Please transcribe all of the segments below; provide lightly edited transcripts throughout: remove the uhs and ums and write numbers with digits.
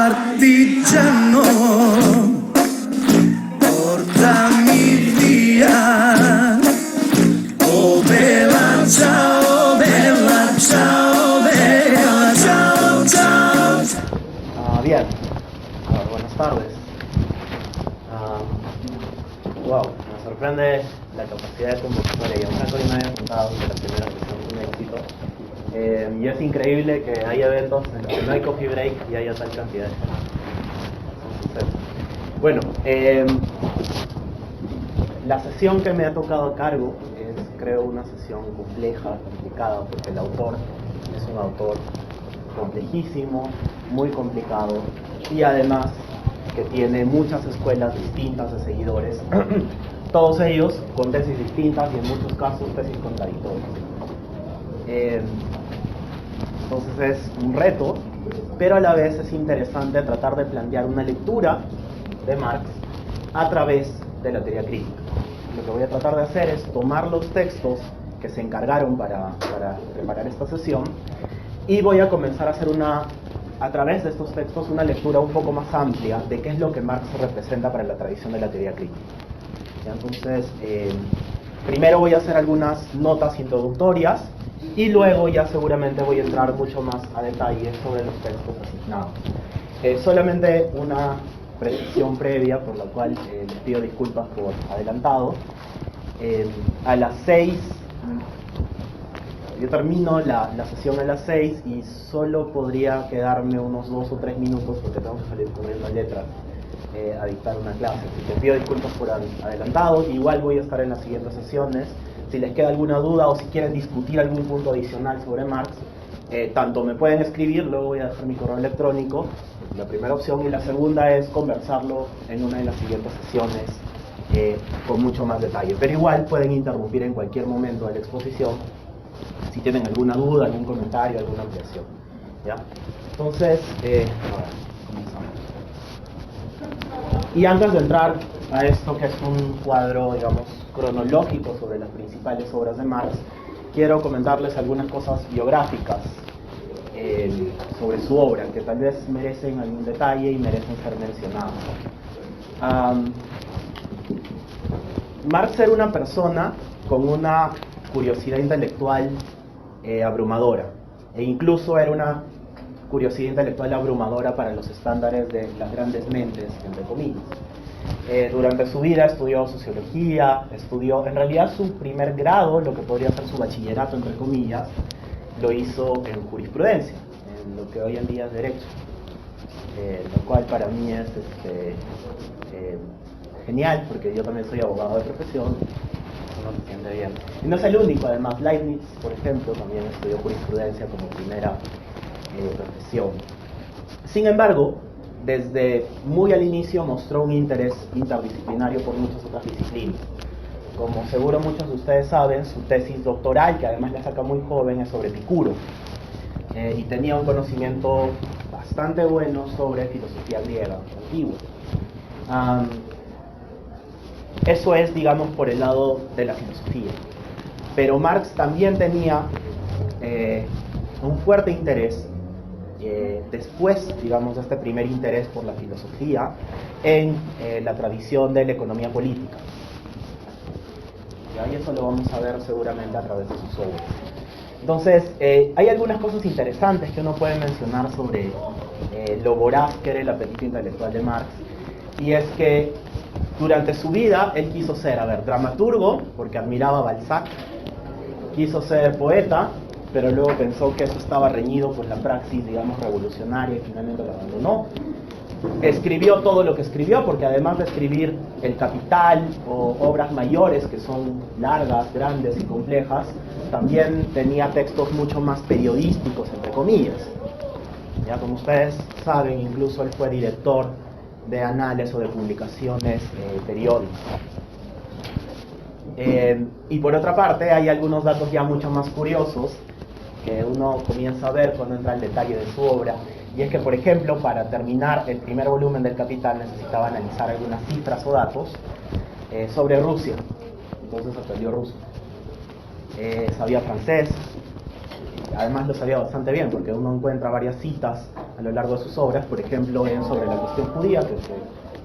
partigiano, portami via. Oh bella ciao, bella ciao, bella ciao, ciao. Bien, buenas tardes. Wow, me sorprende la capacidad de convocatoria. Y aunque hoy me había contado que la primera versión fue un éxito. Y es increíble que haya eventos en los que no hay coffee break y haya tal cantidad de gente. Bueno, la sesión que me ha tocado a cargo es, creo, una sesión compleja, complicada, porque el autor es un autor complejísimo, muy complicado, y además que tiene muchas escuelas distintas de seguidores, todos ellos con tesis distintas y en muchos casos tesis contradictorias. Entonces es un reto, pero a la vez es interesante tratar de plantear una lectura de Marx a través de la teoría crítica. Lo que voy a tratar de hacer es tomar los textos que se encargaron para preparar esta sesión y voy a comenzar a hacer a través de estos textos una lectura un poco más amplia de qué es lo que Marx representa para la tradición de la teoría crítica. ¿Ya? Entonces, primero voy a hacer algunas notas introductorias y luego ya seguramente voy a entrar mucho más a detalle sobre los textos asignados. Solamente una precisión previa, por la cual les pido disculpas por adelantado. A las 6, yo termino la sesión a las 6 y solo podría quedarme unos 2 o 3 minutos porque tengo que salir corriendo a letras a dictar una clase. Así que pido disculpas por adelantado. Igual voy a estar en las siguientes sesiones. Si les queda alguna duda o si quieren discutir algún punto adicional sobre Marx, tanto me pueden escribir, luego voy a dejar mi correo electrónico, la primera opción, y la segunda es conversarlo en una de las siguientes sesiones con mucho más detalle. Pero igual pueden interrumpir en cualquier momento de la exposición si tienen alguna duda, algún comentario, alguna ampliación. ¿Ya? Entonces, comenzamos. Y antes de entrar a esto, que es un cuadro, digamos, cronológico sobre las principales obras de Marx, quiero comentarles algunas cosas biográficas sobre su obra, que tal vez merecen algún detalle y merecen ser mencionadas. Marx era una persona con una curiosidad intelectual abrumadora, e incluso era una curiosidad intelectual abrumadora para los estándares de las grandes mentes, entre comillas. Durante su vida estudió sociología, estudió, en realidad su primer grado, lo que podría ser su bachillerato, entre comillas, lo hizo en jurisprudencia, en lo que hoy en día es derecho, lo cual para mí es genial, porque yo también soy abogado de profesión, no se siente bien. Y no es el único, además. Leibniz, por ejemplo, también estudió jurisprudencia como primera profesión. Sin embargo, desde muy al inicio mostró un interés interdisciplinario por muchas otras disciplinas. Como seguro muchos de ustedes saben, su tesis doctoral, que además la saca muy joven, es sobre Epicuro. Y tenía un conocimiento bastante bueno sobre filosofía griega antigua. Eso es, digamos, por el lado de la filosofía. Pero Marx también tenía un fuerte interés, después, digamos, de este primer interés por la filosofía, en la tradición de la economía política. Y eso lo vamos a ver seguramente a través de sus obras. Entonces, hay algunas cosas interesantes que uno puede mencionar sobre lo voraz que era el apetito intelectual de Marx, y es que durante su vida él quiso ser, dramaturgo, porque admiraba a Balzac, quiso ser poeta, pero luego pensó que eso estaba reñido con la praxis, digamos, revolucionaria, y finalmente lo abandonó. Escribió todo lo que escribió, porque además de escribir El Capital o obras mayores que son largas, grandes y complejas, también tenía textos mucho más periodísticos, entre comillas. Ya, como ustedes saben, incluso él fue director de anales o de publicaciones periódicas. Y por otra parte, hay algunos datos ya mucho más curiosos que uno comienza a ver cuando entra en detalle de su obra, y es que, por ejemplo, para terminar el primer volumen del Capital necesitaba analizar algunas cifras o datos sobre Rusia. Entonces aprendió ruso, sabía francés, además lo sabía bastante bien, porque uno encuentra varias citas a lo largo de sus obras, por ejemplo, en Sobre la cuestión judía, que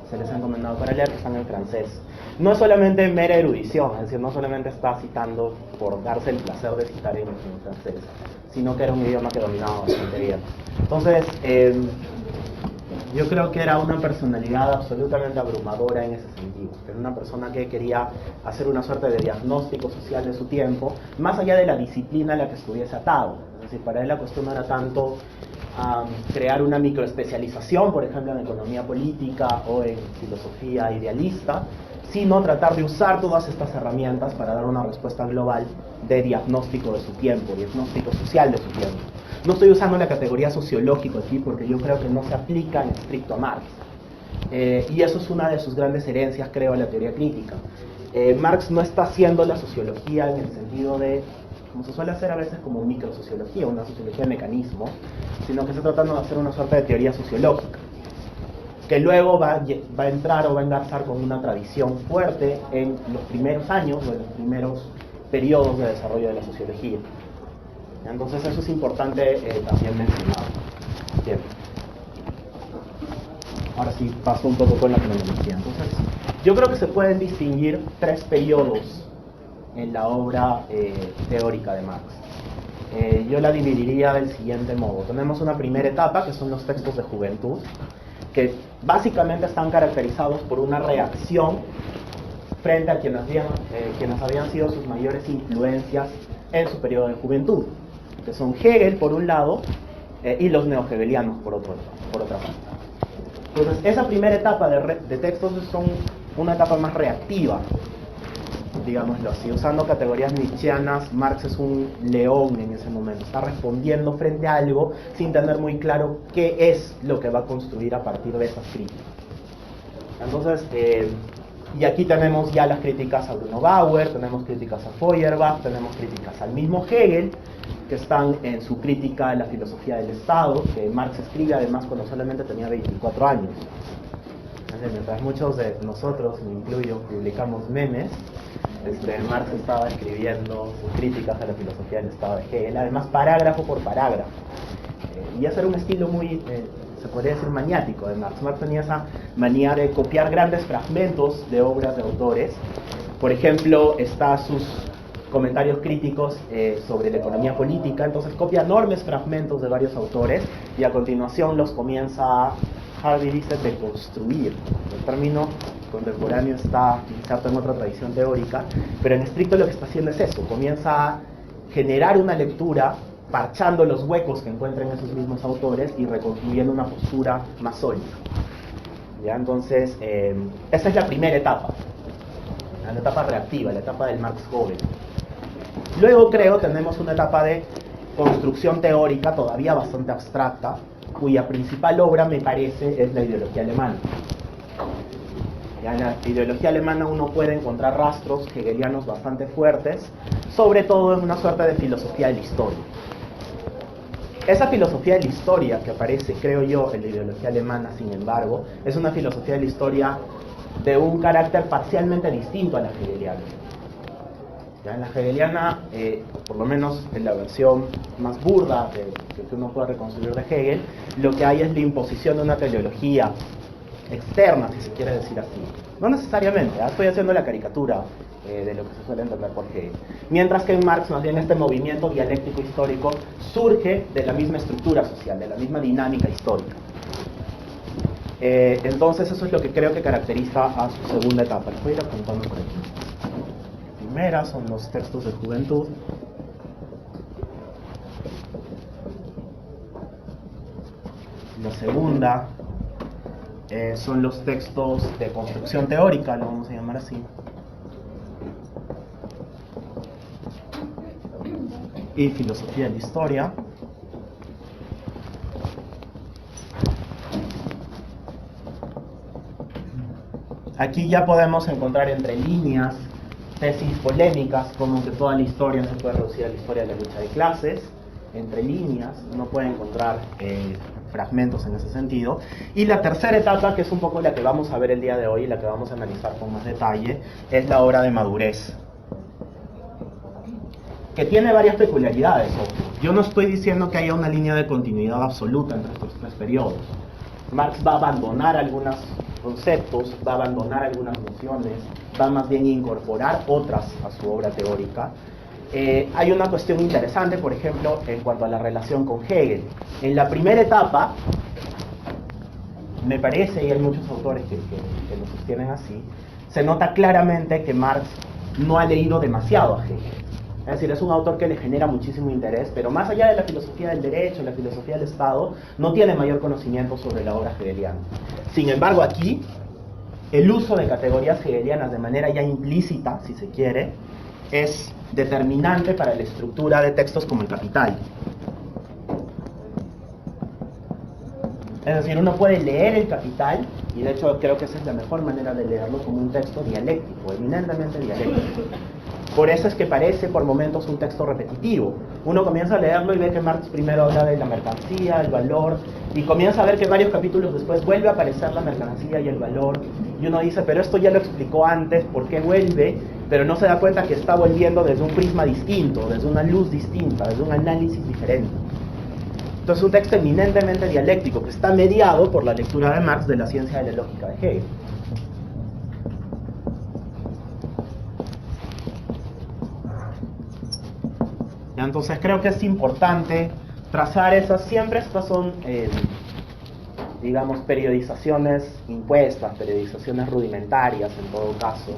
se les ha encomendado para leer, que están en francés. No es solamente mera erudición, es decir, no solamente está citando por darse el placer de citar en francés, sino que era un idioma que dominaba bastante bien. Entonces, yo creo que era una personalidad absolutamente abrumadora en ese sentido. Era una persona que quería hacer una suerte de diagnóstico social de su tiempo, más allá de la disciplina a la que estuviese atado. Es decir, para él la cuestión no era tanto crear una microespecialización, por ejemplo, en economía política o en filosofía idealista, sino tratar de usar todas estas herramientas para dar una respuesta global de diagnóstico de su tiempo, diagnóstico social de su tiempo. No estoy usando la categoría sociológico aquí porque yo creo que no se aplica en estricto a Marx. Y eso es una de sus grandes herencias, creo, en la teoría crítica. Marx no está haciendo la sociología en el sentido de, como se suele hacer a veces, como microsociología, una sociología de mecanismos, sino que está tratando de hacer una suerte de teoría sociológica, que luego va a entrar o va a engarzar con una tradición fuerte en los primeros años o en los primeros periodos de desarrollo de la sociología. Entonces eso es importante también mencionar. Bien. Ahora sí paso un poco con la cronología. Entonces, yo creo que se pueden distinguir tres periodos en la obra teórica de Marx. Yo la dividiría del siguiente modo. Tenemos una primera etapa, que son los textos de juventud, que básicamente están caracterizados por una reacción frente a quienes habían sido sus mayores influencias en su periodo de juventud, que son Hegel por un lado y los neohegelianos por otra parte. Entonces, esa primera etapa de textos son una etapa más reactiva, digámoslo así. Usando categorías nietzscheanas, Marx es un león en ese momento, está respondiendo frente a algo sin tener muy claro qué es lo que va a construir a partir de esas críticas. Entonces, y aquí tenemos ya las críticas a Bruno Bauer, tenemos críticas a Feuerbach, tenemos críticas al mismo Hegel, que están en su crítica a la filosofía del Estado, que Marx escribe además cuando solamente tenía 24 años. Mientras muchos de nosotros, me incluyo, publicamos memes, Marx estaba escribiendo sus críticas a la filosofía del Estado de Hegel, además parágrafo por parágrafo. Y ese era un estilo muy, se podría decir, maniático de Marx. Marx tenía esa manía de copiar grandes fragmentos de obras de autores. Por ejemplo, está sus comentarios críticos sobre la economía política, entonces copia enormes fragmentos de varios autores y a continuación los comienza a, Hardy dice, deconstruir. El término contemporáneo está inserto en otra tradición teórica, pero en estricto lo que está haciendo es eso, comienza a generar una lectura parchando los huecos que encuentran esos mismos autores y reconstruyendo una postura más sólida. ¿Ya? Entonces, esa es la primera etapa, la etapa reactiva, la etapa del Marx joven. Luego, creo, tenemos una etapa de construcción teórica todavía bastante abstracta, cuya principal obra, me parece, es la ideología alemana. Ya en la ideología alemana uno puede encontrar rastros hegelianos bastante fuertes, sobre todo en una suerte de filosofía de la historia. Esa filosofía de la historia que aparece, creo yo, en la ideología alemana, sin embargo, es una filosofía de la historia de un carácter parcialmente distinto a la hegeliana. Ya en la hegeliana, por lo menos en la versión más burda que uno puede reconstruir de Hegel, lo que hay es la imposición de una teleología externa, si se quiere decir así. No necesariamente, estoy haciendo la caricatura de lo que se suele entender por Hegel. Mientras que en Marx, más bien, este movimiento dialéctico histórico surge de la misma estructura social, de la misma dinámica histórica. Entonces eso es lo que creo que caracteriza a su segunda etapa. Les voy a ir apuntando por aquí. La primera son los textos de juventud. La segunda son los textos de construcción teórica, lo vamos a llamar así. Y filosofía de la historia. Aquí ya podemos encontrar entre líneas tesis polémicas, como que toda la historia se puede reducir a la historia de la lucha de clases. Entre líneas uno puede encontrar fragmentos en ese sentido. Y la tercera etapa, que es un poco la que vamos a ver el día de hoy y la que vamos a analizar con más detalle, es la obra de madurez. que tiene varias peculiaridades. Yo no estoy diciendo que haya una línea de continuidad absoluta entre estos tres periodos. Marx va a abandonar algunos conceptos, va a abandonar algunas nociones, va más bien a incorporar otras a su obra teórica. Hay una cuestión interesante, por ejemplo, en cuanto a la relación con Hegel. En la primera etapa, me parece, y hay muchos autores que lo sostienen así, se nota claramente que Marx no ha leído demasiado a Hegel. Es decir, es un autor que le genera muchísimo interés, pero más allá de la filosofía del derecho, la filosofía del Estado, no tiene mayor conocimiento sobre la obra hegeliana. Sin embargo, aquí, el uso de categorías hegelianas de manera ya implícita, si se quiere, es determinante para la estructura de textos como El Capital. Es decir, uno puede leer El Capital, y de hecho creo que esa es la mejor manera de leerlo, como un texto dialéctico, eminentemente dialéctico. Por eso es que parece por momentos un texto repetitivo. Uno comienza a leerlo y ve que Marx primero habla de la mercancía, el valor, y comienza a ver que varios capítulos después vuelve a aparecer la mercancía y el valor, y uno dice, pero esto ya lo explicó antes, ¿por qué vuelve? Pero no se da cuenta que está volviendo desde un prisma distinto, desde una luz distinta, desde un análisis diferente. Entonces, un texto eminentemente dialéctico que está mediado por la lectura de Marx de la ciencia de la lógica de Hegel. Entonces, creo que es importante trazar esas, siempre estas son, digamos, periodizaciones impuestas, periodizaciones rudimentarias en todo caso.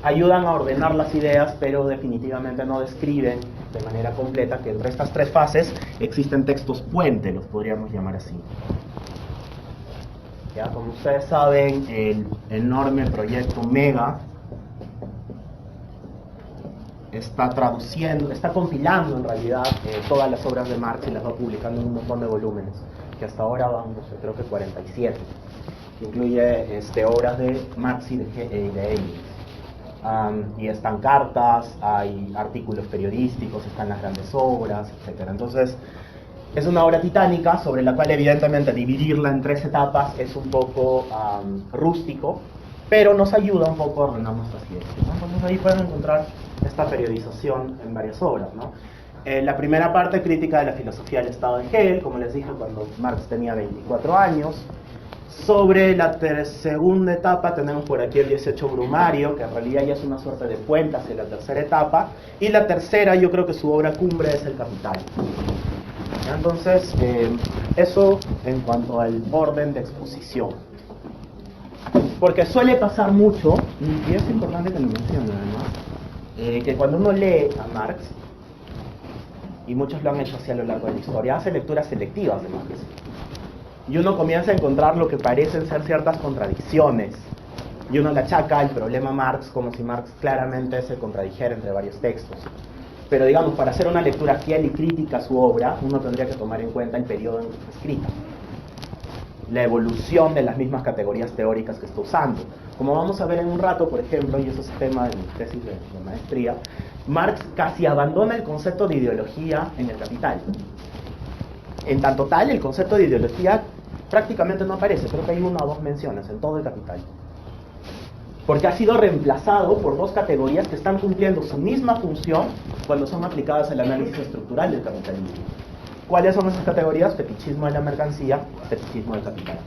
Ayudan a ordenar las ideas, pero definitivamente no describen de manera completa que entre estas tres fases existen textos puente, los podríamos llamar así. Ya, como ustedes saben, el enorme proyecto Mega está traduciendo, está compilando en realidad todas las obras de Marx y las va publicando en un montón de volúmenes, que hasta ahora van, no sé, creo que 47, que incluye obras de Marx y de Engels. Y están cartas, hay artículos periodísticos, están las grandes obras, etc. Entonces, es una obra titánica sobre la cual evidentemente dividirla en tres etapas es un poco rústico, pero nos ayuda un poco a ordenar nuestras ideas, ¿no? Entonces ahí pueden encontrar esta periodización en varias obras, ¿no? La primera parte, crítica de la filosofía del Estado de Hegel, como les dije, cuando Marx tenía 24 años. Sobre la segunda etapa tenemos por aquí el 18 Brumario, que en realidad ya es una suerte de puente hacia la tercera etapa. Y la tercera, yo creo que su obra cumbre es El Capital. Entonces, eso en cuanto al orden de exposición. Porque suele pasar mucho, y es importante que lo mencione además, que cuando uno lee a Marx, y muchos lo han hecho así a lo largo de la historia, hace lecturas selectivas de Marx. Y uno comienza a encontrar lo que parecen ser ciertas contradicciones. Y uno le achaca el problema a Marx como si Marx claramente se contradijera entre varios textos. Pero digamos, para hacer una lectura fiel y crítica a su obra, uno tendría que tomar en cuenta el periodo en que está escrita, la evolución de las mismas categorías teóricas que está usando. Como vamos a ver en un rato, por ejemplo, y eso es tema de mi tesis de maestría, Marx casi abandona el concepto de ideología en El Capital. En tanto tal, el concepto de ideología prácticamente no aparece, creo que hay una o dos menciones en todo El Capital. Porque ha sido reemplazado por dos categorías que están cumpliendo su misma función cuando son aplicadas al análisis estructural del capitalismo. ¿Cuáles son esas categorías? Fetichismo de la mercancía, fetichismo del capital.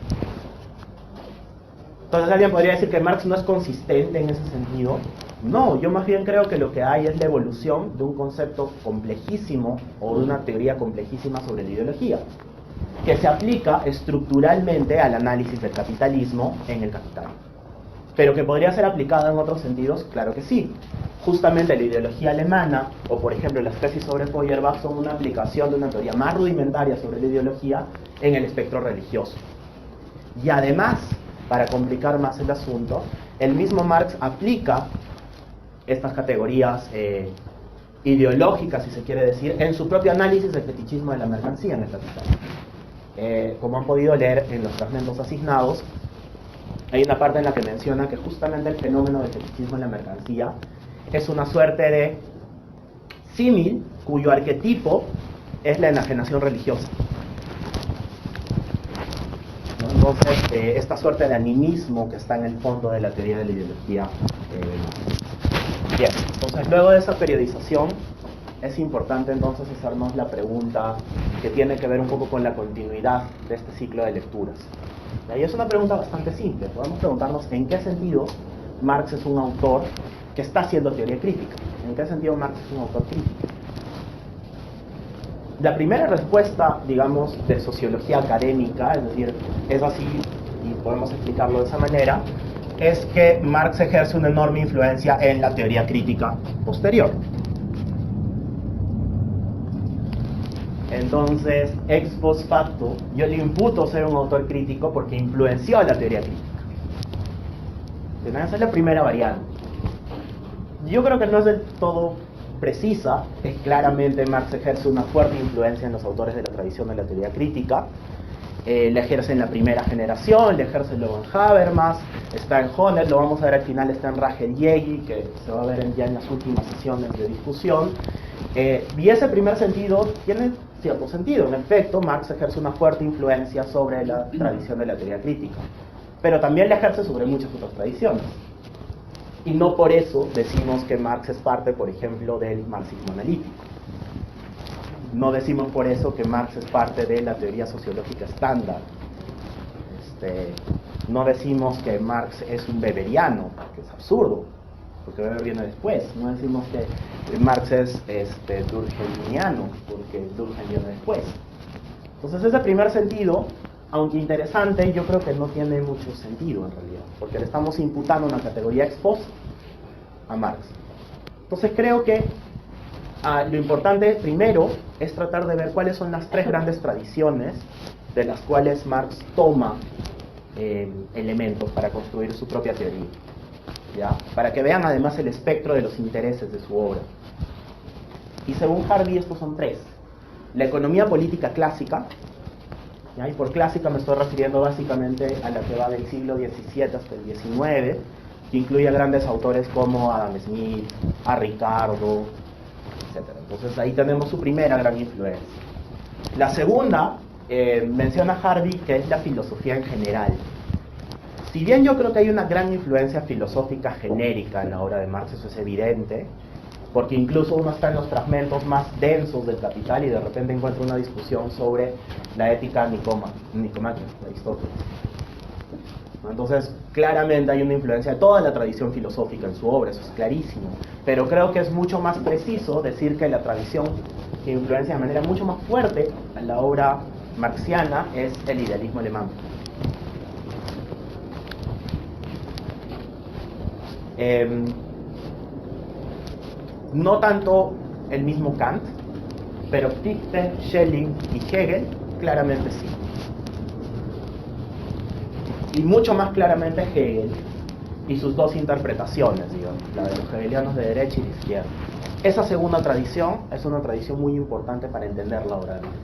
Entonces alguien podría decir que Marx no es consistente en ese sentido. No, yo más bien creo que lo que hay es la evolución de un concepto complejísimo o de una teoría complejísima sobre la ideología, que se aplica estructuralmente al análisis del capitalismo en El Capital. Pero que podría ser aplicada en otros sentidos, claro que sí. Justamente la ideología alemana, o por ejemplo las tesis sobre Feuerbach, son una aplicación de una teoría más rudimentaria sobre la ideología en el espectro religioso. Y además, para complicar más el asunto, el mismo Marx aplica estas categorías ideológicas, si se quiere decir, en su propio análisis del fetichismo de la mercancía en El Capital. Como han podido leer en los fragmentos asignados, hay una parte en la que menciona que justamente el fenómeno del fetichismo en la mercancía es una suerte de símil cuyo arquetipo es la enajenación religiosa. Entonces, esta suerte de animismo que está en el fondo de la teoría de la ideología. Bien, entonces luego de esa periodización es importante entonces hacernos la pregunta que tiene que ver un poco con la continuidad de este ciclo de lecturas. Y es una pregunta bastante simple. Podemos preguntarnos en qué sentido Marx es un autor que está haciendo teoría crítica. ¿En qué sentido Marx es un autor crítico? La primera respuesta, digamos, de sociología académica, es decir, es así y podemos explicarlo de esa manera, es que Marx ejerce una enorme influencia en la teoría crítica posterior. Entonces, ex post facto, yo le imputo ser un autor crítico porque influenció la teoría crítica. Esa es la primera variante. Yo creo que no es del todo precisa, es claramente Marx ejerce una fuerte influencia en los autores de la tradición de la teoría crítica. Le ejerce en la primera generación, le ejerce luego en Habermas, está en Honnet, lo vamos a ver al final, está en Rachel Yegi, que se va a ver ya en las últimas sesiones de discusión. Y ese primer sentido tiene cierto sentido. En efecto, Marx ejerce una fuerte influencia sobre la tradición de la teoría crítica, pero también la ejerce sobre muchas otras tradiciones. Y no por eso decimos que Marx es parte, por ejemplo, del marxismo analítico. No decimos por eso que Marx es parte de la teoría sociológica estándar. No decimos que Marx es un weberiano, que es absurdo, porque Weber viene después. No decimos que Marx es durkheimiano, porque Durkheim viene después. Entonces ese primer sentido, aunque interesante, yo creo que no tiene mucho sentido en realidad, porque le estamos imputando una categoría ex post a Marx. Entonces creo que lo importante primero es tratar de ver cuáles son las tres grandes tradiciones de las cuales Marx toma elementos para construir su propia teoría, ¿ya? Para que vean además el espectro de los intereses de su obra. Y según Hardy estos son tres: la economía política clásica, ¿ya? Y por clásica me estoy refiriendo básicamente a la que va del siglo XVII hasta el XIX, que incluye a grandes autores como Adam Smith, a Ricardo, etc. Entonces ahí tenemos su primera gran influencia. La segunda, menciona Hardy, que es la filosofía en general. Si bien yo creo que hay una gran influencia filosófica genérica en la obra de Marx, eso es evidente, porque incluso uno está en los fragmentos más densos del Capital y de repente encuentra una discusión sobre la ética nicomáquea de Aristóteles. Entonces, claramente hay una influencia de toda la tradición filosófica en su obra, eso es clarísimo. Pero creo que es mucho más preciso decir que la tradición que influencia de manera mucho más fuerte a la obra marxiana es el idealismo alemán. No tanto el mismo Kant, pero Fichte, Schelling y Hegel claramente sí. Y mucho más claramente Hegel y sus dos interpretaciones, digamos, la de los hegelianos de derecha y de izquierda. Esa segunda tradición es una tradición muy importante para entender la obra de Marx.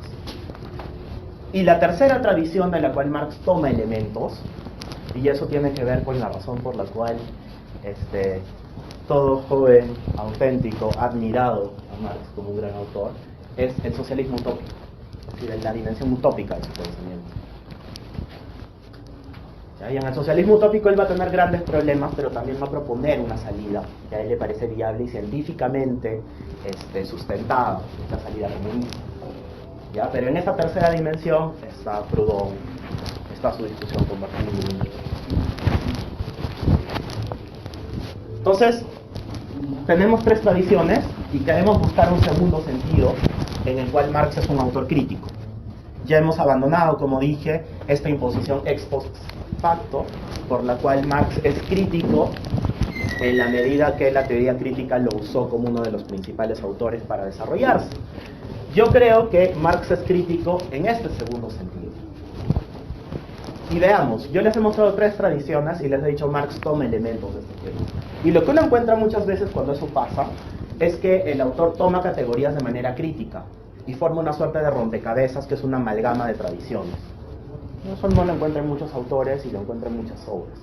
Y la tercera tradición de la cual Marx toma elementos, y eso tiene que ver con la razón por la cual todo joven auténtico ha admirado a Marx como un gran autor, es el socialismo utópico, es decir, la dimensión utópica de su pensamiento. Y en el socialismo utópico él va a tener grandes problemas, pero también va a proponer una salida que a él le parece viable y científicamente sustentada, esta salida comunista. ¿Ya? Pero en esta tercera dimensión está Proudhon, está su discusión con Bakunin. Entonces, tenemos tres tradiciones y queremos buscar un segundo sentido en el cual Marx es un autor crítico. Ya hemos abandonado, como dije, esta imposición ex post facto, por la cual Marx es crítico en la medida que la teoría crítica lo usó como uno de los principales autores para desarrollarse. Yo creo que Marx es crítico en este segundo sentido. Y veamos, yo les he mostrado tres tradiciones y les he dicho Marx toma elementos de esta teoría. Y lo que uno encuentra muchas veces cuando eso pasa es que el autor toma categorías de manera crítica y forma una suerte de rompecabezas que es una amalgama de tradiciones. Eso no lo encuentran muchos autores y lo encuentran en muchas obras.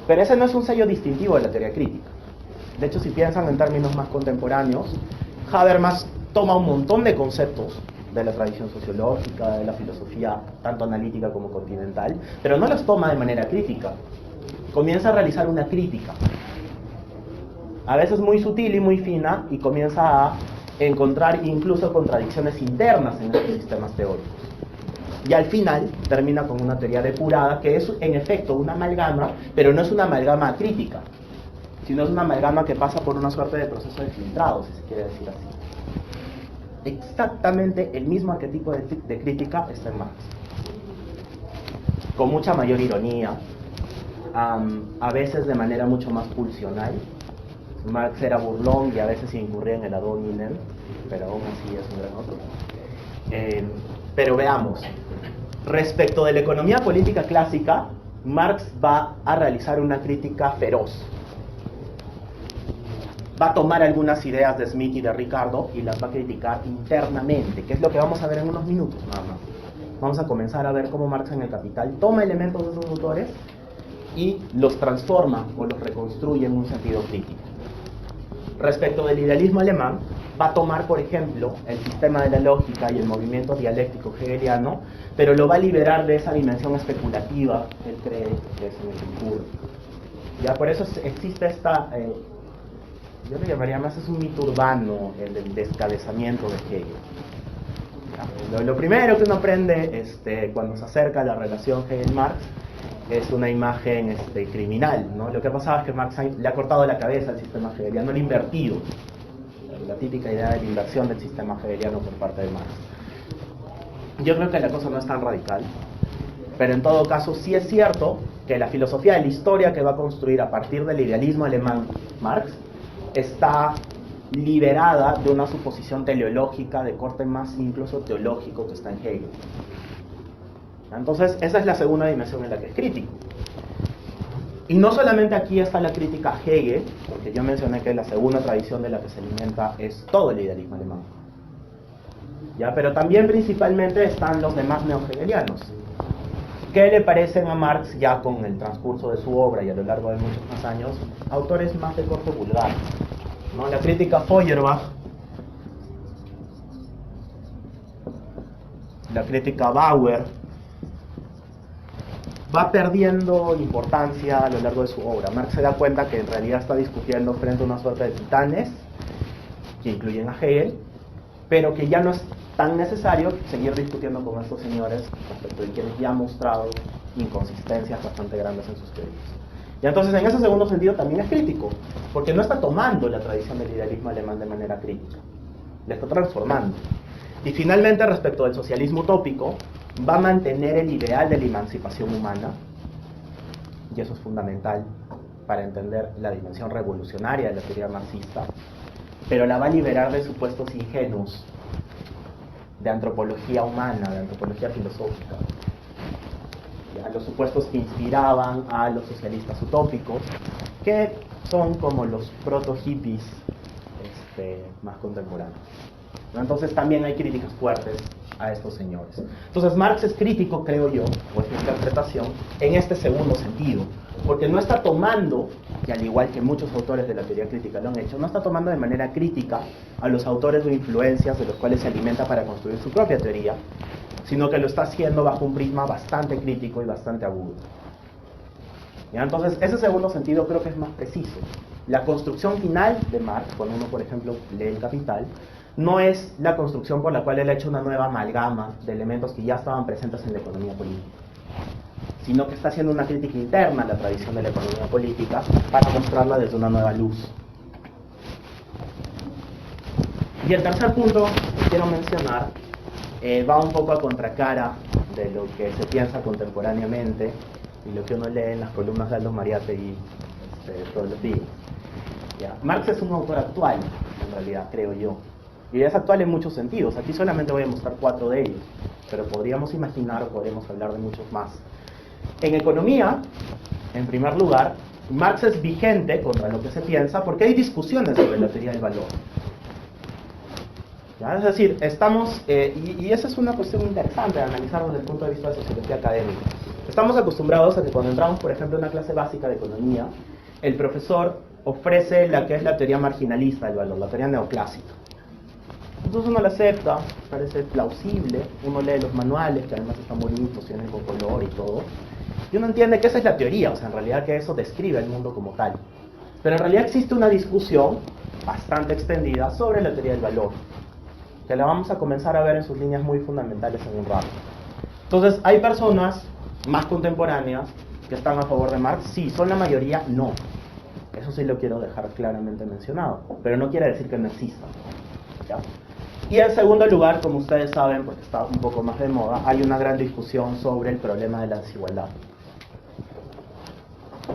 Pero ese no es un sello distintivo de la teoría crítica. De hecho, si piensan en términos más contemporáneos, Habermas toma un montón de conceptos de la tradición sociológica, de la filosofía, tanto analítica como continental, pero no los toma de manera crítica. Comienza a realizar una crítica, a veces muy sutil y muy fina, y comienza a encontrar incluso contradicciones internas en estos sistemas teóricos. Y al final termina con una teoría depurada que es en efecto una amalgama, pero no es una amalgama crítica, sino es una amalgama que pasa por una suerte de proceso de filtrado, si se quiere decir así. Exactamente el mismo arquetipo de crítica está en Marx, con mucha mayor ironía, a veces de manera mucho más pulsional. Marx era burlón y a veces incurría en el ad hominem, pero aún así es un gran autor. Pero veamos, respecto de la economía política clásica, Marx va a realizar una crítica feroz. Va a tomar algunas ideas de Smith y de Ricardo y las va a criticar internamente, que es lo que vamos a ver en unos minutos nada más. Vamos a comenzar a ver cómo Marx en el Capital toma elementos de esos autores y los transforma o los reconstruye en un sentido crítico. Respecto del idealismo alemán, va a tomar, por ejemplo, el sistema de la lógica y el movimiento dialéctico hegeliano, pero lo va a liberar de esa dimensión especulativa que él cree que es en el que incurre. Ya por eso existe esta, yo le llamaría más, es un mito urbano, el del descabezamiento de Hegel. Lo primero que uno aprende cuando se acerca a la relación Hegel-Marx es una imagen criminal, ¿no? Lo que ha pasado es que Marx le ha cortado la cabeza al sistema hegeliano, lo ha invertido. La típica idea de la inversión del sistema hegeliano por parte de Marx. Yo creo que la cosa no es tan radical, pero en todo caso sí es cierto que la filosofía de la historia que va a construir a partir del idealismo alemán Marx está liberada de una suposición teleológica de corte más incluso teológico que está en Hegel. Entonces esa es la segunda dimensión en la que es crítico. Y no solamente aquí está la crítica a Hegel, porque yo mencioné que la segunda tradición de la que se alimenta es todo el idealismo alemán, ¿ya? Pero también principalmente están los demás neo-hegelianos, que le parecen a Marx, ya con el transcurso de su obra y a lo largo de muchos más años, autores más de corte vulgar, ¿no? La crítica Feuerbach, la crítica Bauer, va perdiendo importancia a lo largo de su obra. Marx se da cuenta que en realidad está discutiendo frente a una suerte de titanes, que incluyen a Hegel, pero que ya no es tan necesario seguir discutiendo con estos señores respecto de quienes ya han mostrado inconsistencias bastante grandes en sus teorías. Y entonces en ese segundo sentido también es crítico, porque no está tomando la tradición del idealismo alemán de manera crítica, la está transformando. Y finalmente, respecto del socialismo utópico, va a mantener el ideal de la emancipación humana, y eso es fundamental para entender la dimensión revolucionaria de la teoría marxista, pero la va a liberar de supuestos ingenuos de antropología humana, de antropología filosófica, ¿ya? Los supuestos que inspiraban a los socialistas utópicos, que son como los proto-hippies más contemporáneos. Entonces también hay críticas fuertes a estos señores. Entonces Marx es crítico, creo yo, o es mi interpretación, en este segundo sentido, porque no está tomando, y al igual que muchos autores de la teoría crítica lo han hecho, no está tomando de manera crítica a los autores o influencias de los cuales se alimenta para construir su propia teoría, sino que lo está haciendo bajo un prisma bastante crítico y bastante agudo. ¿Ya? Entonces ese segundo sentido creo que es más preciso. La construcción final de Marx, cuando uno por ejemplo lee El Capital, no es la construcción por la cual él ha hecho una nueva amalgama de elementos que ya estaban presentes en la economía política, sino que está haciendo una crítica interna a la tradición de la economía política para mostrarla desde una nueva luz. Y el tercer punto que quiero mencionar va un poco a contracara de lo que se piensa contemporáneamente y lo que uno lee en las columnas de Aldo Mariátegui todos los días. ¿Ya? Marx es un autor actual, en realidad, creo yo. Y es actual en muchos sentidos. Aquí solamente voy a mostrar 4 de ellos, pero podríamos imaginar o podríamos hablar de muchos más. En economía, en primer lugar, Marx es vigente contra lo que se piensa porque hay discusiones sobre la teoría del valor. ¿Ya? Es decir, estamos, y esa es una cuestión interesante de analizar desde el punto de vista de sociología académica. Estamos acostumbrados a que cuando entramos, por ejemplo, en una clase básica de economía, el profesor ofrece la que es la teoría marginalista del valor, la teoría neoclásica. Entonces uno la acepta, parece plausible, uno lee los manuales, que además están bonitos, tienen con color y todo, y uno entiende que esa es la teoría, o sea, en realidad que eso describe el mundo como tal. Pero en realidad existe una discusión bastante extendida sobre la teoría del valor, que la vamos a comenzar a ver en sus líneas muy fundamentales en un rato. Entonces, ¿hay personas más contemporáneas que están a favor de Marx? Sí. ¿Son la mayoría? No. Eso sí lo quiero dejar claramente mencionado, pero no quiere decir que no existan, ¿ya? Y en segundo lugar, como ustedes saben, porque está un poco más de moda, hay una gran discusión sobre el problema de la desigualdad.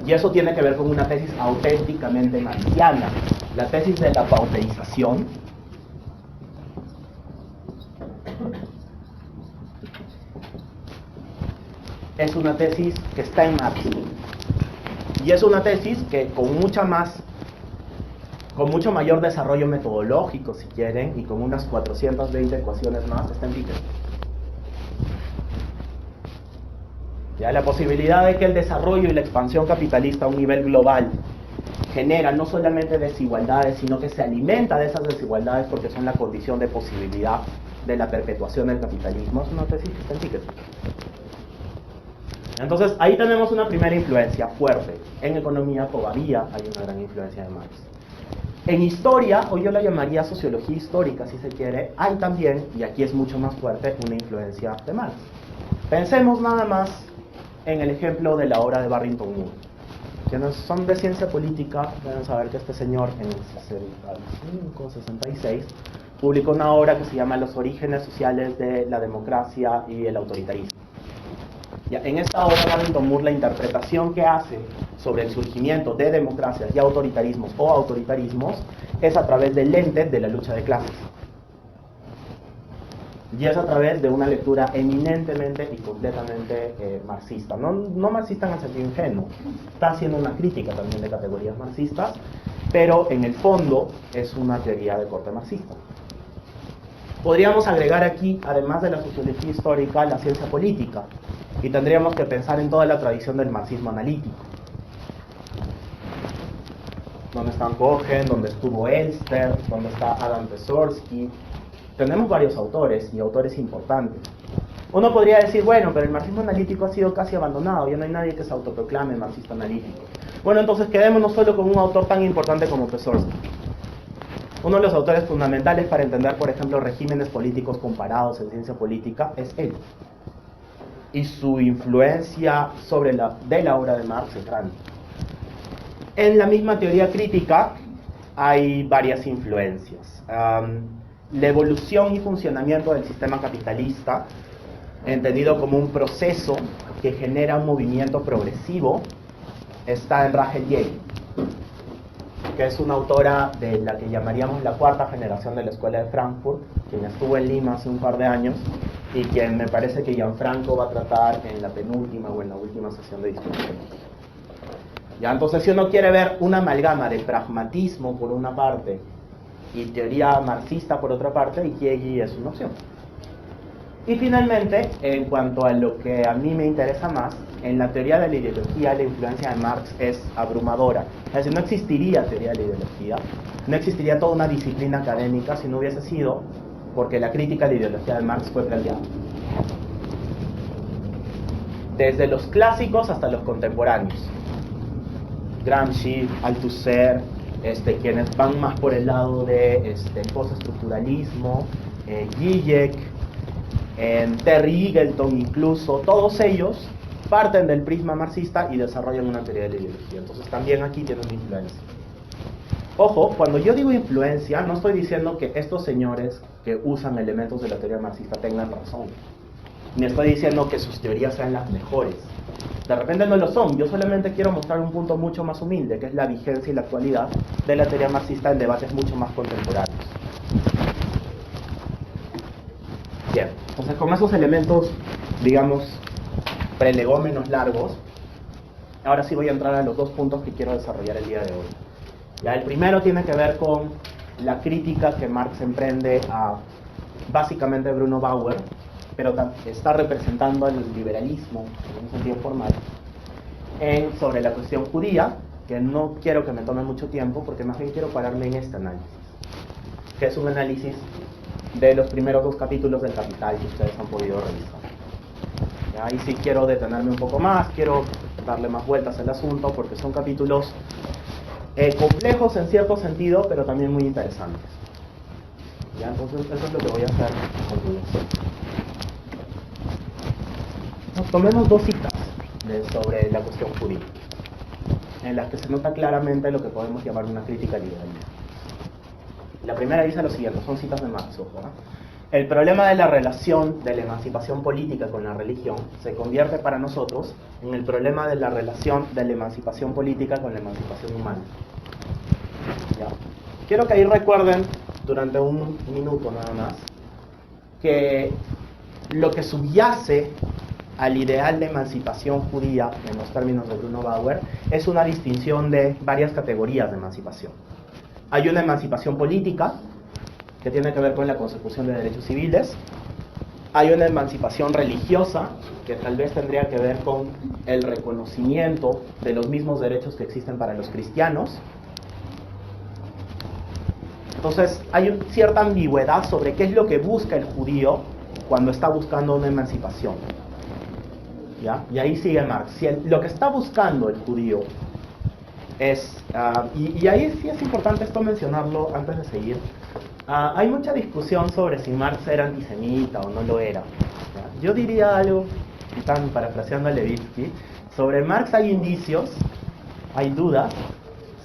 Y eso tiene que ver con una tesis auténticamente marxiana, la tesis de la pauperización. Es una tesis que está en Marx. Y es una tesis que con mucho mayor desarrollo metodológico, si quieren, y con unas 420 ecuaciones más, está en Pickett. Ya, la posibilidad de que el desarrollo y la expansión capitalista a un nivel global genera no solamente desigualdades, sino que se alimenta de esas desigualdades porque son la condición de posibilidad de la perpetuación del capitalismo, es una tesis que está en Pickett. Entonces, ahí tenemos una primera influencia fuerte. En economía todavía hay una gran influencia de Marx. En historia, o yo la llamaría sociología histórica, si se quiere, hay también, y aquí es mucho más fuerte, una influencia de Marx. Pensemos nada más en el ejemplo de la obra de Barrington Moore. Quienes son de ciencia política deben saber que este señor en el 65-66 publicó una obra que se llama Los orígenes sociales de la democracia y el autoritarismo. Ya, en esta obra Barrington Moore la interpretación que hace sobre el surgimiento de democracias y autoritarismos o autoritarismos es a través del lente de la lucha de clases. Y es a través de una lectura eminentemente y completamente marxista. No marxista en el sentido ingenuo, está haciendo una crítica también de categorías marxistas, pero en el fondo es una teoría de corte marxista. Podríamos agregar aquí, además de la sociología histórica, la ciencia política, y tendríamos que pensar en toda la tradición del marxismo analítico. Donde está Cohen, donde estuvo Elster, donde está Adam Pesorsky. Tenemos varios autores, y autores importantes. Uno podría decir, bueno, pero el marxismo analítico ha sido casi abandonado, ya no hay nadie que se autoproclame marxista analítico. Bueno, entonces quedémonos solo con un autor tan importante como Pesorsky. Uno de los autores fundamentales para entender, por ejemplo, regímenes políticos comparados en ciencia política es él. Y su influencia sobre de la obra de Marx es grande. En la misma teoría crítica hay varias influencias. La evolución y funcionamiento del sistema capitalista, entendido como un proceso que genera un movimiento progresivo, está en Rachel Yale, que es una autora de la que llamaríamos la cuarta generación de la Escuela de Frankfurt, quien estuvo en Lima hace un par de años y quien me parece que Gianfranco va a tratar en la penúltima o en la última sesión de discusión. Ya, entonces, si uno quiere ver una amalgama de pragmatismo por una parte y teoría marxista por otra parte, Yale es una opción. Y finalmente, en cuanto a lo que a mí me interesa más, en la teoría de la ideología la influencia de Marx es abrumadora. Es decir, no existiría teoría de la ideología, no existiría toda una disciplina académica si no hubiese sido porque la crítica a la ideología de Marx fue planteada. Desde los clásicos hasta los contemporáneos. Gramsci, Althusser, quienes van más por el lado de postestructuralismo, Zizek, Terry Eagleton incluso, todos ellos parten del prisma marxista y desarrollan una teoría de la ideología. Entonces también aquí tienen una influencia. Ojo, cuando yo digo influencia, no estoy diciendo que estos señores que usan elementos de la teoría marxista tengan razón, ni estoy diciendo que sus teorías sean las mejores. De repente no lo son, yo solamente quiero mostrar un punto mucho más humilde, que es la vigencia y la actualidad de la teoría marxista en debates mucho más contemporáneos. Bien, entonces con esos elementos, digamos, prelegómenos largos, ahora sí voy a entrar a los dos puntos que quiero desarrollar el día de hoy. Ya, el primero tiene que ver con la crítica que Marx emprende a básicamente Bruno Bauer, pero está representando el liberalismo en un sentido formal, sobre la cuestión judía, que no quiero que me tome mucho tiempo, porque más bien quiero pararme en este análisis, que es un análisis de los primeros dos capítulos del Capital que ustedes han podido revisar. Ahí sí quiero detenerme un poco más, quiero darle más vueltas al asunto, porque son capítulos complejos en cierto sentido, pero también muy interesantes. ¿Ya? Entonces eso es lo que voy a hacer a continuación. Tomemos dos citas sobre la cuestión judía, en las que se nota claramente lo que podemos llamar una crítica liberal. La primera dice lo siguiente, son citas de Marx, ¿verdad? El problema de la relación de la emancipación política con la religión se convierte para nosotros en el problema de la relación de la emancipación política con la emancipación humana. ¿Ya? Quiero que ahí recuerden, durante un minuto nada más, que lo que subyace al ideal de emancipación judía, en los términos de Bruno Bauer, es una distinción de varias categorías de emancipación. Hay una emancipación política, que tiene que ver con la consecución de derechos civiles. Hay una emancipación religiosa, que tal vez tendría que ver con el reconocimiento de los mismos derechos que existen para los cristianos. Entonces, hay cierta ambigüedad sobre qué es lo que busca el judío cuando está buscando una emancipación. ¿Ya? Y ahí sigue Marx. Si lo que está buscando el judío es... y ahí sí es importante esto mencionarlo antes de seguir. Hay mucha discusión sobre si Marx era antisemita o no lo era. ¿Ya? Yo diría algo, están parafraseando a Levitsky, sobre Marx hay indicios, hay dudas,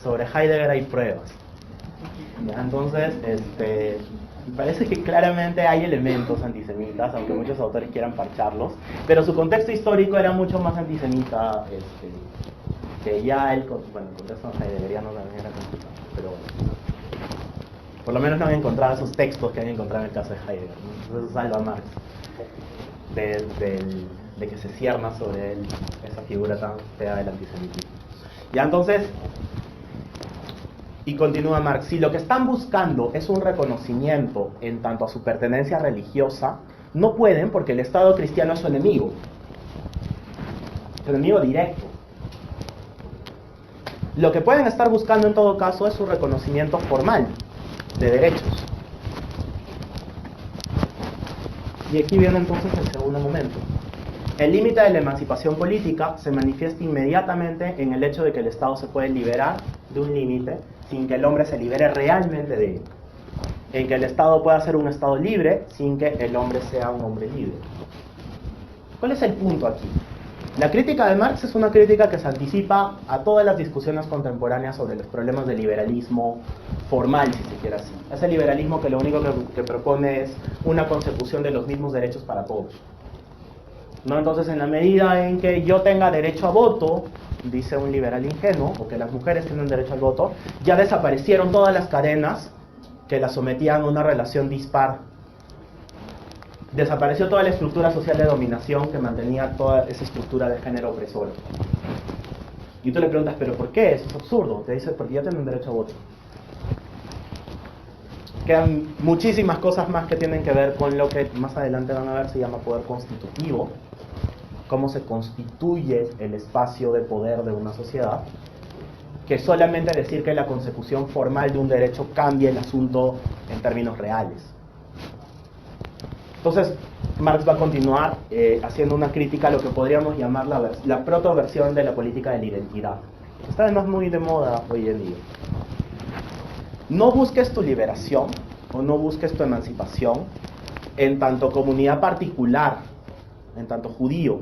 sobre Heidegger hay pruebas. ¿Ya? Entonces, me parece que claramente hay elementos antisemitas, aunque muchos autores quieran parcharlos, pero su contexto histórico era mucho más antisemita que ya el contexto heideggeriano también era complicado, pero bueno. Por lo menos no había encontrado esos textos que había encontrado en el caso de Heidegger, ¿no? Eso salva a Marx de que se cierna sobre él esa figura tan fea del antisemitismo. Ya entonces, y continúa Marx, si lo que están buscando es un reconocimiento en tanto a su pertenencia religiosa, no pueden porque el Estado cristiano es su enemigo directo. Lo que pueden estar buscando en todo caso es su reconocimiento formal de derechos. Y aquí viene entonces el segundo momento. El límite de la emancipación política se manifiesta inmediatamente en el hecho de que el Estado se puede liberar de un límite sin que el hombre se libere realmente de él. En que el Estado pueda ser un Estado libre sin que el hombre sea un hombre libre. ¿Cuál es el punto aquí? La crítica de Marx es una crítica que se anticipa a todas las discusiones contemporáneas sobre los problemas del liberalismo formal, si se quiere así. Ese liberalismo que lo único que propone es una consecución de los mismos derechos para todos. ¿No? Entonces, en la medida en que yo tenga derecho a voto, dice un liberal ingenuo, o que las mujeres tienen derecho al voto, ya desaparecieron todas las cadenas que las sometían a una relación dispar. Desapareció toda la estructura social de dominación que mantenía toda esa estructura de género opresor. Y tú le preguntas, ¿pero por qué? Eso es absurdo. Te dice, porque ya tienen derecho a voto. Quedan muchísimas cosas más que tienen que ver con lo que más adelante van a ver, se llama poder constitutivo. Cómo se constituye el espacio de poder de una sociedad. Que solamente decir que la consecución formal de un derecho cambia el asunto en términos reales. Entonces, Marx va a continuar haciendo una crítica a lo que podríamos llamar la protoversión de la política de la identidad. Está además muy de moda hoy en día. No busques tu liberación o no busques tu emancipación en tanto comunidad particular, en tanto judío.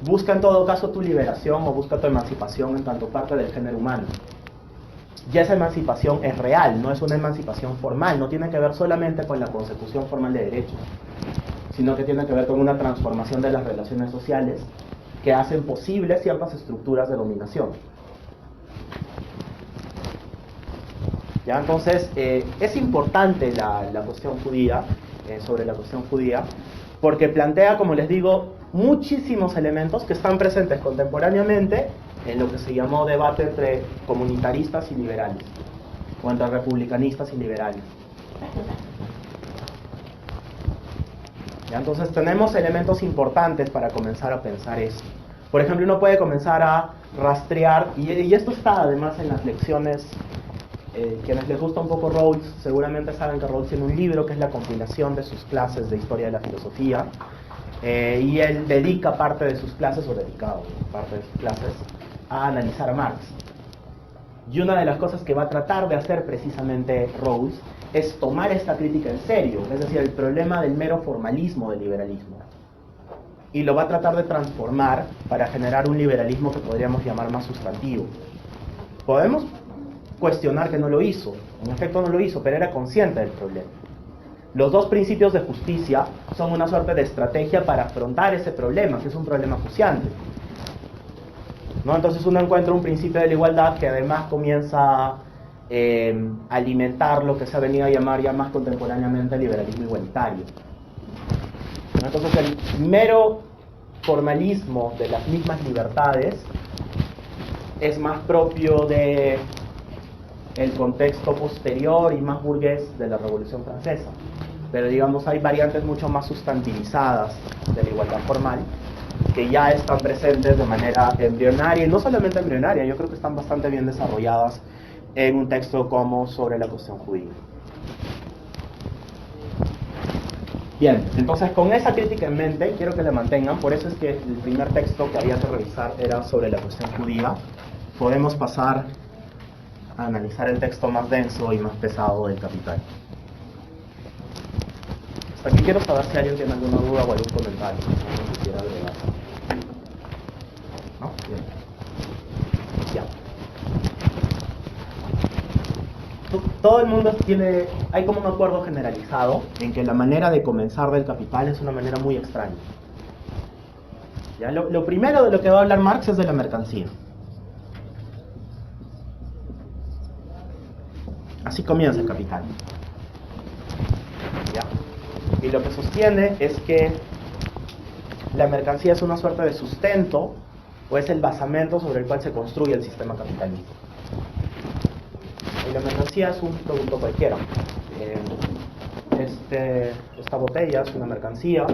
Busca en todo caso tu liberación o busca tu emancipación en tanto parte del género humano. Ya esa emancipación es real, no es una emancipación formal, no tiene que ver solamente con la consecución formal de derechos, sino que tiene que ver con una transformación de las relaciones sociales que hacen posibles ciertas estructuras de dominación. ¿Ya? Entonces, es importante la cuestión judía, sobre la cuestión judía, porque plantea, como les digo, muchísimos elementos que están presentes contemporáneamente en lo que se llamó debate entre comunitaristas y liberales, o entre republicanistas y liberales. ¿Ya? Entonces tenemos elementos importantes para comenzar a pensar esto. Por ejemplo, uno puede comenzar a rastrear, y esto está además en las lecciones, quienes les gusta un poco Rawls, seguramente saben que Rawls tiene un libro que es la compilación de sus clases de historia de la filosofía, y él dedica parte de sus clases, o dedicado parte de sus clases, a analizar a Marx. Y una de las cosas que va a tratar de hacer precisamente Rawls es tomar esta crítica en serio, es decir, el problema del mero formalismo del liberalismo. Y lo va a tratar de transformar para generar un liberalismo que podríamos llamar más sustantivo. Podemos cuestionar que no lo hizo, en efecto no lo hizo, pero era consciente del problema. Los dos principios de justicia son una suerte de estrategia para afrontar ese problema, que es un problema acuciante, ¿no? Entonces uno encuentra un principio de la igualdad que además comienza a alimentar lo que se ha venido a llamar ya más contemporáneamente el liberalismo igualitario, ¿no? Entonces el mero formalismo de las mismas libertades es más propio de el contexto posterior y más burgués de la Revolución Francesa. Pero digamos hay variantes mucho más sustantivizadas de la igualdad formal que ya están presentes de manera embrionaria, y no solamente embrionaria, yo creo que están bastante bien desarrolladas en un texto como Sobre la cuestión judía. Bien, entonces con esa crítica en mente quiero que la mantengan, por eso es que el primer texto que había que revisar era Sobre la cuestión judía. Podemos pasar a analizar el texto más denso y más pesado del Capital. Hasta aquí quiero saber si alguien tiene alguna duda o algún comentario que quisiera agregar. ¿No? Bien. Ya. Todo el mundo tiene, hay como un acuerdo generalizado en que la manera de comenzar del Capital es una manera muy extraña. ¿Ya? Lo primero de lo que va a hablar Marx es de la mercancía. Así comienza el Capital. ¿Ya? Y lo que sostiene es que la mercancía es una suerte de sustento o es el basamento sobre el cual se construye el sistema capitalista. Y la mercancía es un producto cualquiera. Esta botella es una mercancía,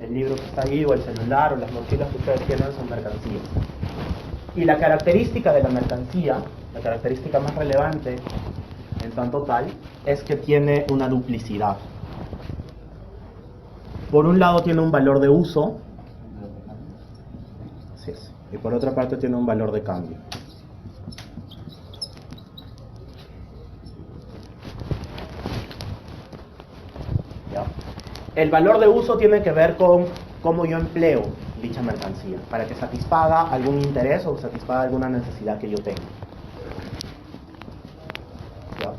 el libro que está ahí o el celular o las mochilas que ustedes tienen son mercancías. Y la característica de la mercancía, la característica más relevante en tanto tal, es que tiene una duplicidad. Por un lado tiene un valor de uso, así es, y por otra parte tiene un valor de cambio. ¿Ya? El valor de uso tiene que ver con cómo yo empleo dicha mercancía, para que satisfaga algún interés o satisfaga alguna necesidad que yo tenga. ¿Ya?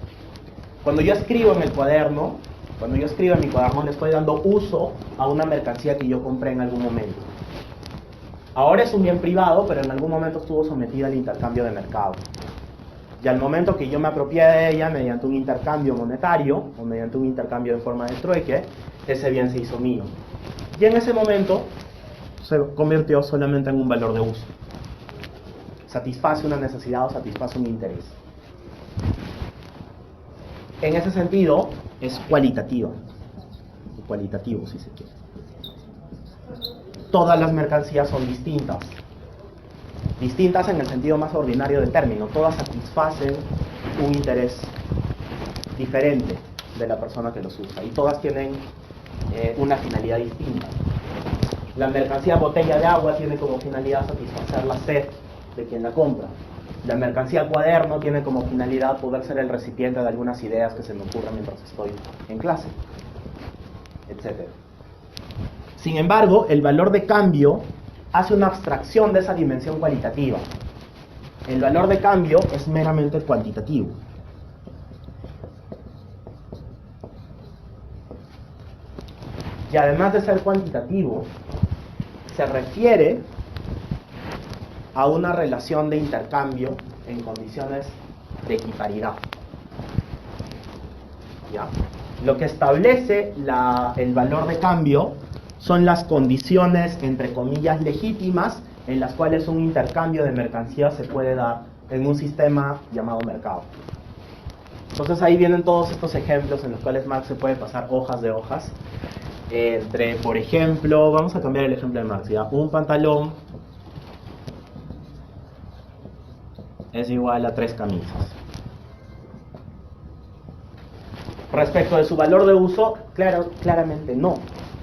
Cuando yo escribo en el cuaderno, cuando yo escribo en mi cuaderno, le estoy dando uso a una mercancía que yo compré en algún momento. Ahora es un bien privado, pero en algún momento estuvo sometida al intercambio de mercado. Y al momento que yo me apropié de ella mediante un intercambio monetario, o mediante un intercambio en forma de trueque, ese bien se hizo mío. Y en ese momento se convirtió solamente en un valor de uso. Satisface una necesidad o satisface un interés. En ese sentido, es cualitativa. Cualitativo, si se quiere. Todas las mercancías son distintas. Distintas en el sentido más ordinario del término. Todas satisfacen un interés diferente de la persona que los usa. Y todas tienen una finalidad distinta. La mercancía botella de agua tiene como finalidad satisfacer la sed de quien la compra. La mercancía cuaderno tiene como finalidad poder ser el recipiente de algunas ideas que se me ocurran mientras estoy en clase, etc. Sin embargo, el valor de cambio hace una abstracción de esa dimensión cualitativa. El valor de cambio es meramente cuantitativo. Y además de ser cuantitativo, se refiere a una relación de intercambio en condiciones de equiparidad. ¿Ya? Lo que establece el valor de cambio son las condiciones, entre comillas, legítimas en las cuales un intercambio de mercancías se puede dar en un sistema llamado mercado. Entonces ahí vienen todos estos ejemplos en los cuales Marx se puede pasar hojas de hojas. Por ejemplo, vamos a cambiar el ejemplo de Marx, ¿ya? Un pantalón es igual a 3 camisas. Respecto de su valor de uso, claramente no.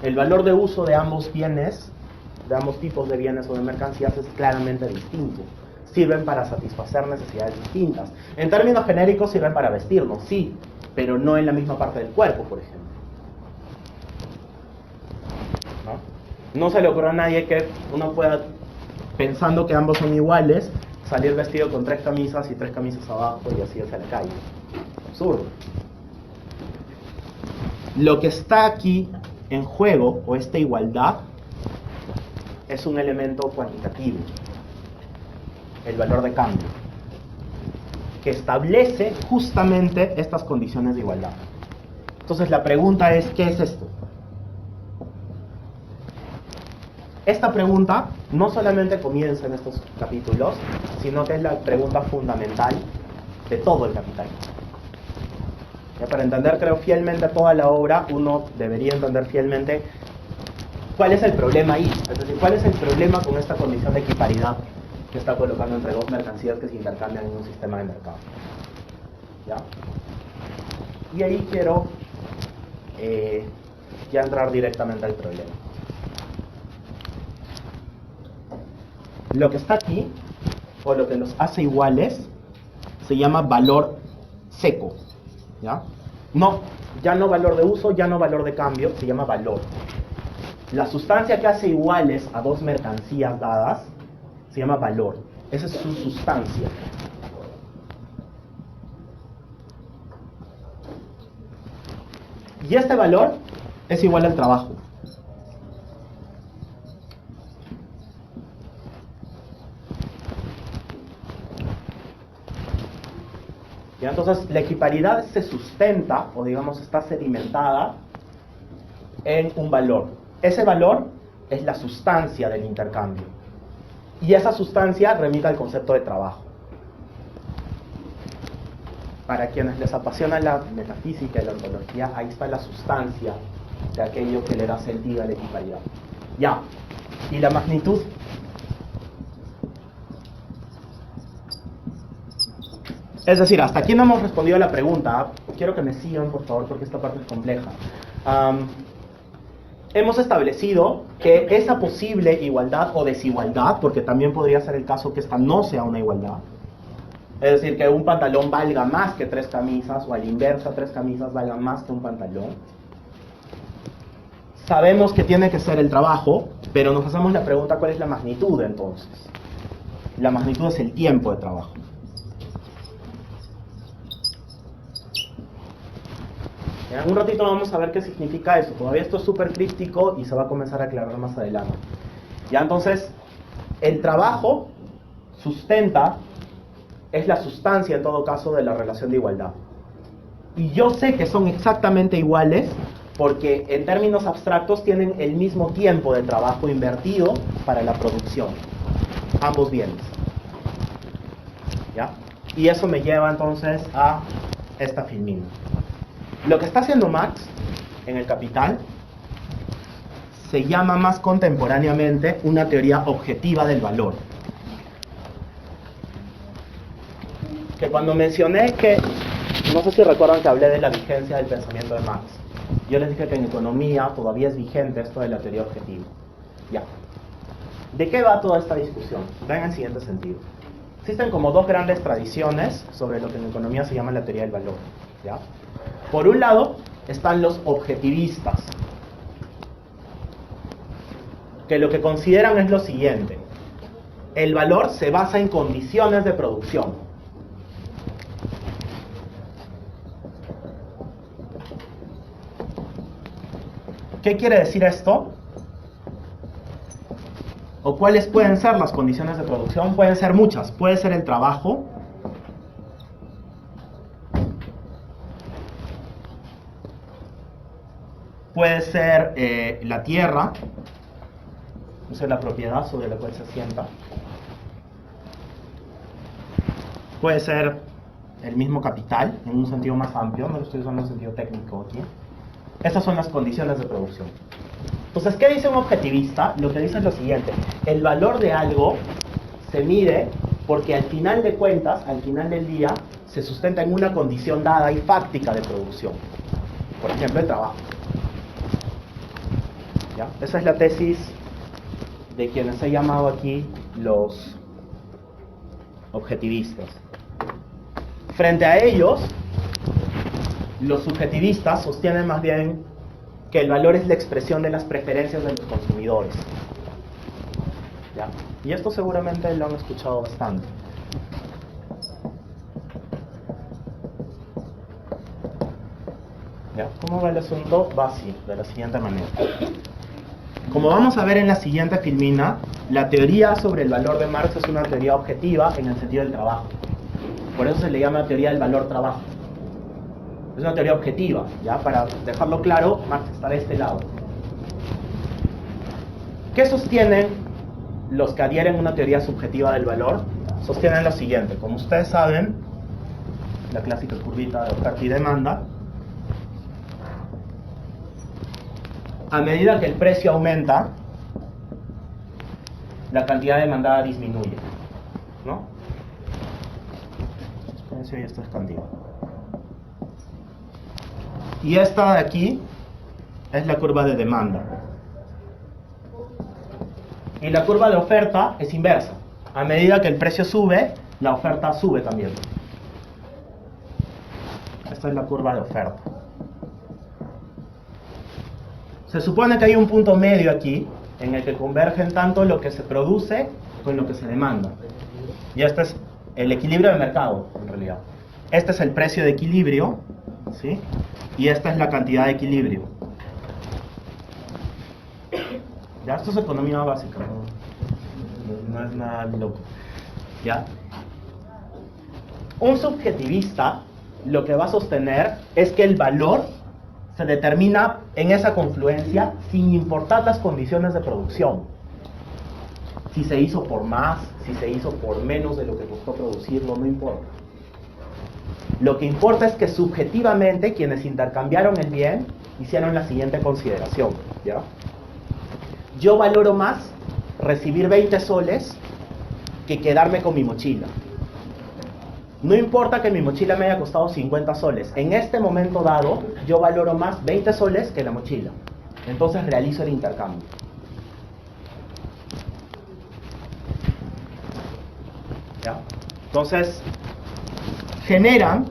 El valor de uso de ambos bienes, de ambos tipos de bienes o de mercancías, es claramente distinto. sirven para satisfacer necesidades distintas. En términos genéricos sirven para vestirnos, sí, pero no en la misma parte del cuerpo, por ejemplo. No se le ocurre a nadie que uno pueda, pensando que ambos son iguales, salir vestido con 3 camisas y 3 camisas abajo y así hacia la calle. Absurdo. Lo que está aquí en juego, o esta igualdad, es un elemento cuantitativo, el valor de cambio, que establece justamente estas condiciones de igualdad. Entonces la pregunta es, ¿qué es esto? Esta pregunta no solamente comienza en estos capítulos, sino que es la pregunta fundamental de todo el Capital. Ya, para entender, creo, fielmente toda la obra, uno debería entender fielmente cuál es el problema ahí. Es decir, cuál es el problema con esta condición de equiparidad que está colocando entre dos mercancías que se intercambian en un sistema de mercado. ¿Ya? Y ahí quiero ya entrar directamente al problema. Lo que está aquí, o lo que los hace iguales, se llama valor seco. ¿Ya? No, ya no valor de uso, ya no valor de cambio, se llama valor. La sustancia que hace iguales a dos mercancías dadas se llama valor. Esa es su sustancia. Y este valor es igual al trabajo. ¿Ya? Entonces, la equiparidad se sustenta, o digamos está sedimentada, en un valor. Ese valor es la sustancia del intercambio. Y esa sustancia remite al concepto de trabajo. Para quienes les apasiona la metafísica y la ontología, ahí está la sustancia de aquello que le da sentido a la equiparidad. Ya. ¿Y la magnitud? Es decir, hasta aquí no hemos respondido a la pregunta. Quiero que me sigan, por favor, porque esta parte es compleja. Hemos establecido que esa posible igualdad o desigualdad, porque también podría ser el caso que esta no sea una igualdad, es decir, que un pantalón valga más que 3 camisas, o a la inversa, 3 camisas valgan más que un pantalón. Sabemos que tiene que ser el trabajo, pero nos hacemos la pregunta, ¿cuál es la magnitud entonces? La magnitud es el tiempo de trabajo. En un ratito vamos a ver qué significa eso. Todavía esto es súper críptico y se va a comenzar a aclarar más adelante. Ya, entonces, el trabajo sustenta, es la sustancia en todo caso de la relación de igualdad. Y yo sé que son exactamente iguales porque en términos abstractos tienen el mismo tiempo de trabajo invertido para la producción. Ambos bienes. ¿Ya? Y eso me lleva entonces a esta filmina. Lo que está haciendo Marx en el Capital se llama más contemporáneamente una teoría objetiva del valor. Que cuando mencioné que, no sé si recuerdan que hablé de la vigencia del pensamiento de Marx, yo les dije que en economía todavía es vigente esto de la teoría objetiva. Ya. ¿De qué va toda esta discusión? Va en el siguiente sentido. Existen como dos grandes tradiciones sobre lo que en economía se llama la teoría del valor. ¿Ya? Por un lado están los objetivistas, que lo que consideran es lo siguiente: el valor se basa en condiciones de producción. ¿Qué quiere decir esto? ¿O cuáles pueden ser las condiciones de producción? Pueden ser muchas. Puede ser el trabajo, puede ser la tierra, puede ser la propiedad sobre la cual se asienta, puede ser el mismo capital, en un sentido más amplio, no lo estoy usando en sentido técnico aquí. Estas son las condiciones de producción. Entonces, ¿qué dice un objetivista? Lo que dice es lo siguiente: el valor de algo se mide porque al final de cuentas, al final del día, se sustenta en una condición dada y fáctica de producción. Por ejemplo, el trabajo. ¿Ya? Esa es la tesis de quienes he llamado aquí los objetivistas. Frente a ellos, los subjetivistas sostienen más bien que el valor es la expresión de las preferencias de los consumidores. ¿Ya? Y esto seguramente lo han escuchado bastante. ¿Ya? ¿Cómo va el asunto? Va así, de la siguiente manera. Como vamos a ver en la siguiente filmina, la teoría sobre el valor de Marx es una teoría objetiva en el sentido del trabajo. Por eso se le llama teoría del valor-trabajo. Es una teoría objetiva, ¿ya? Para dejarlo claro, Marx está de este lado. ¿Qué sostienen los que adhieren a una teoría subjetiva del valor? Sostienen lo siguiente. Como ustedes saben, la clásica curvita de oferta y demanda, a medida que el precio aumenta, la cantidad demandada disminuye, ¿no? Espérense, esto es cantidad. Y esta de aquí es la curva de demanda. Y la curva de oferta es inversa. A medida que el precio sube, la oferta sube también. Esta es la curva de oferta. Se supone que hay un punto medio aquí, en el que convergen tanto lo que se produce con lo que se demanda. Y este es el equilibrio de mercado, en realidad. Este es el precio de equilibrio, ¿sí? Y esta es la cantidad de equilibrio. Ya, esto es economía básica, no es nada loco. ¿Ya? Un subjetivista lo que va a sostener es que el valor se determina en esa confluencia sin importar las condiciones de producción. Si se hizo por más, si se hizo por menos de lo que costó producirlo, no importa. Lo que importa es que subjetivamente quienes intercambiaron el bien hicieron la siguiente consideración, ¿ya? Yo valoro más recibir 20 soles que quedarme con mi mochila. No importa que mi mochila me haya costado 50 soles. En este momento dado, yo valoro más 20 soles que la mochila. Entonces realizo el intercambio. ¿Ya? Entonces, generan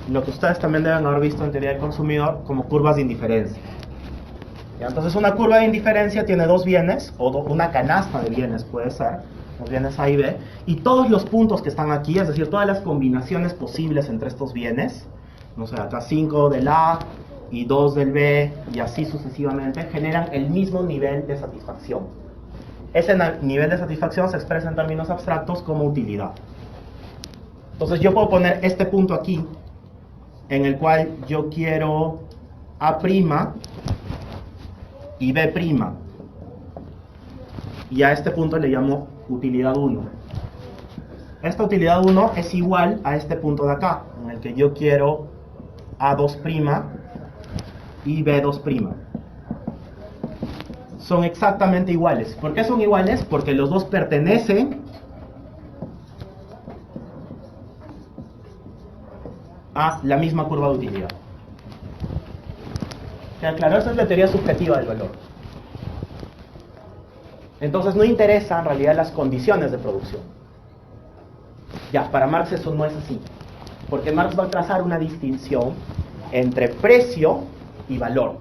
lo que ustedes también deben haber visto en teoría del consumidor como curvas de indiferencia. ¿Ya? Entonces, una curva de indiferencia tiene dos bienes, o una canasta de bienes puede ser, los bienes A y B, y todos los puntos que están aquí, es decir, todas las combinaciones posibles entre estos bienes, no sé, acá 5 del A y 2 del B, y así sucesivamente, generan el mismo nivel de satisfacción. Ese nivel de satisfacción se expresa en términos abstractos como utilidad. Entonces yo puedo poner este punto aquí, en el cual yo quiero A' y B', y a este punto le llamo utilidad 1. Esta utilidad 1 es igual a este punto de acá, en el que yo quiero A2' y B2'. Son exactamente iguales. ¿Por qué son iguales? Porque los dos pertenecen a la misma curva de utilidad. ¿Queda claro? Esa es la teoría subjetiva del valor. Entonces no interesa en realidad las condiciones de producción. Ya, para Marx eso no es así. Porque Marx va a trazar una distinción entre precio y valor.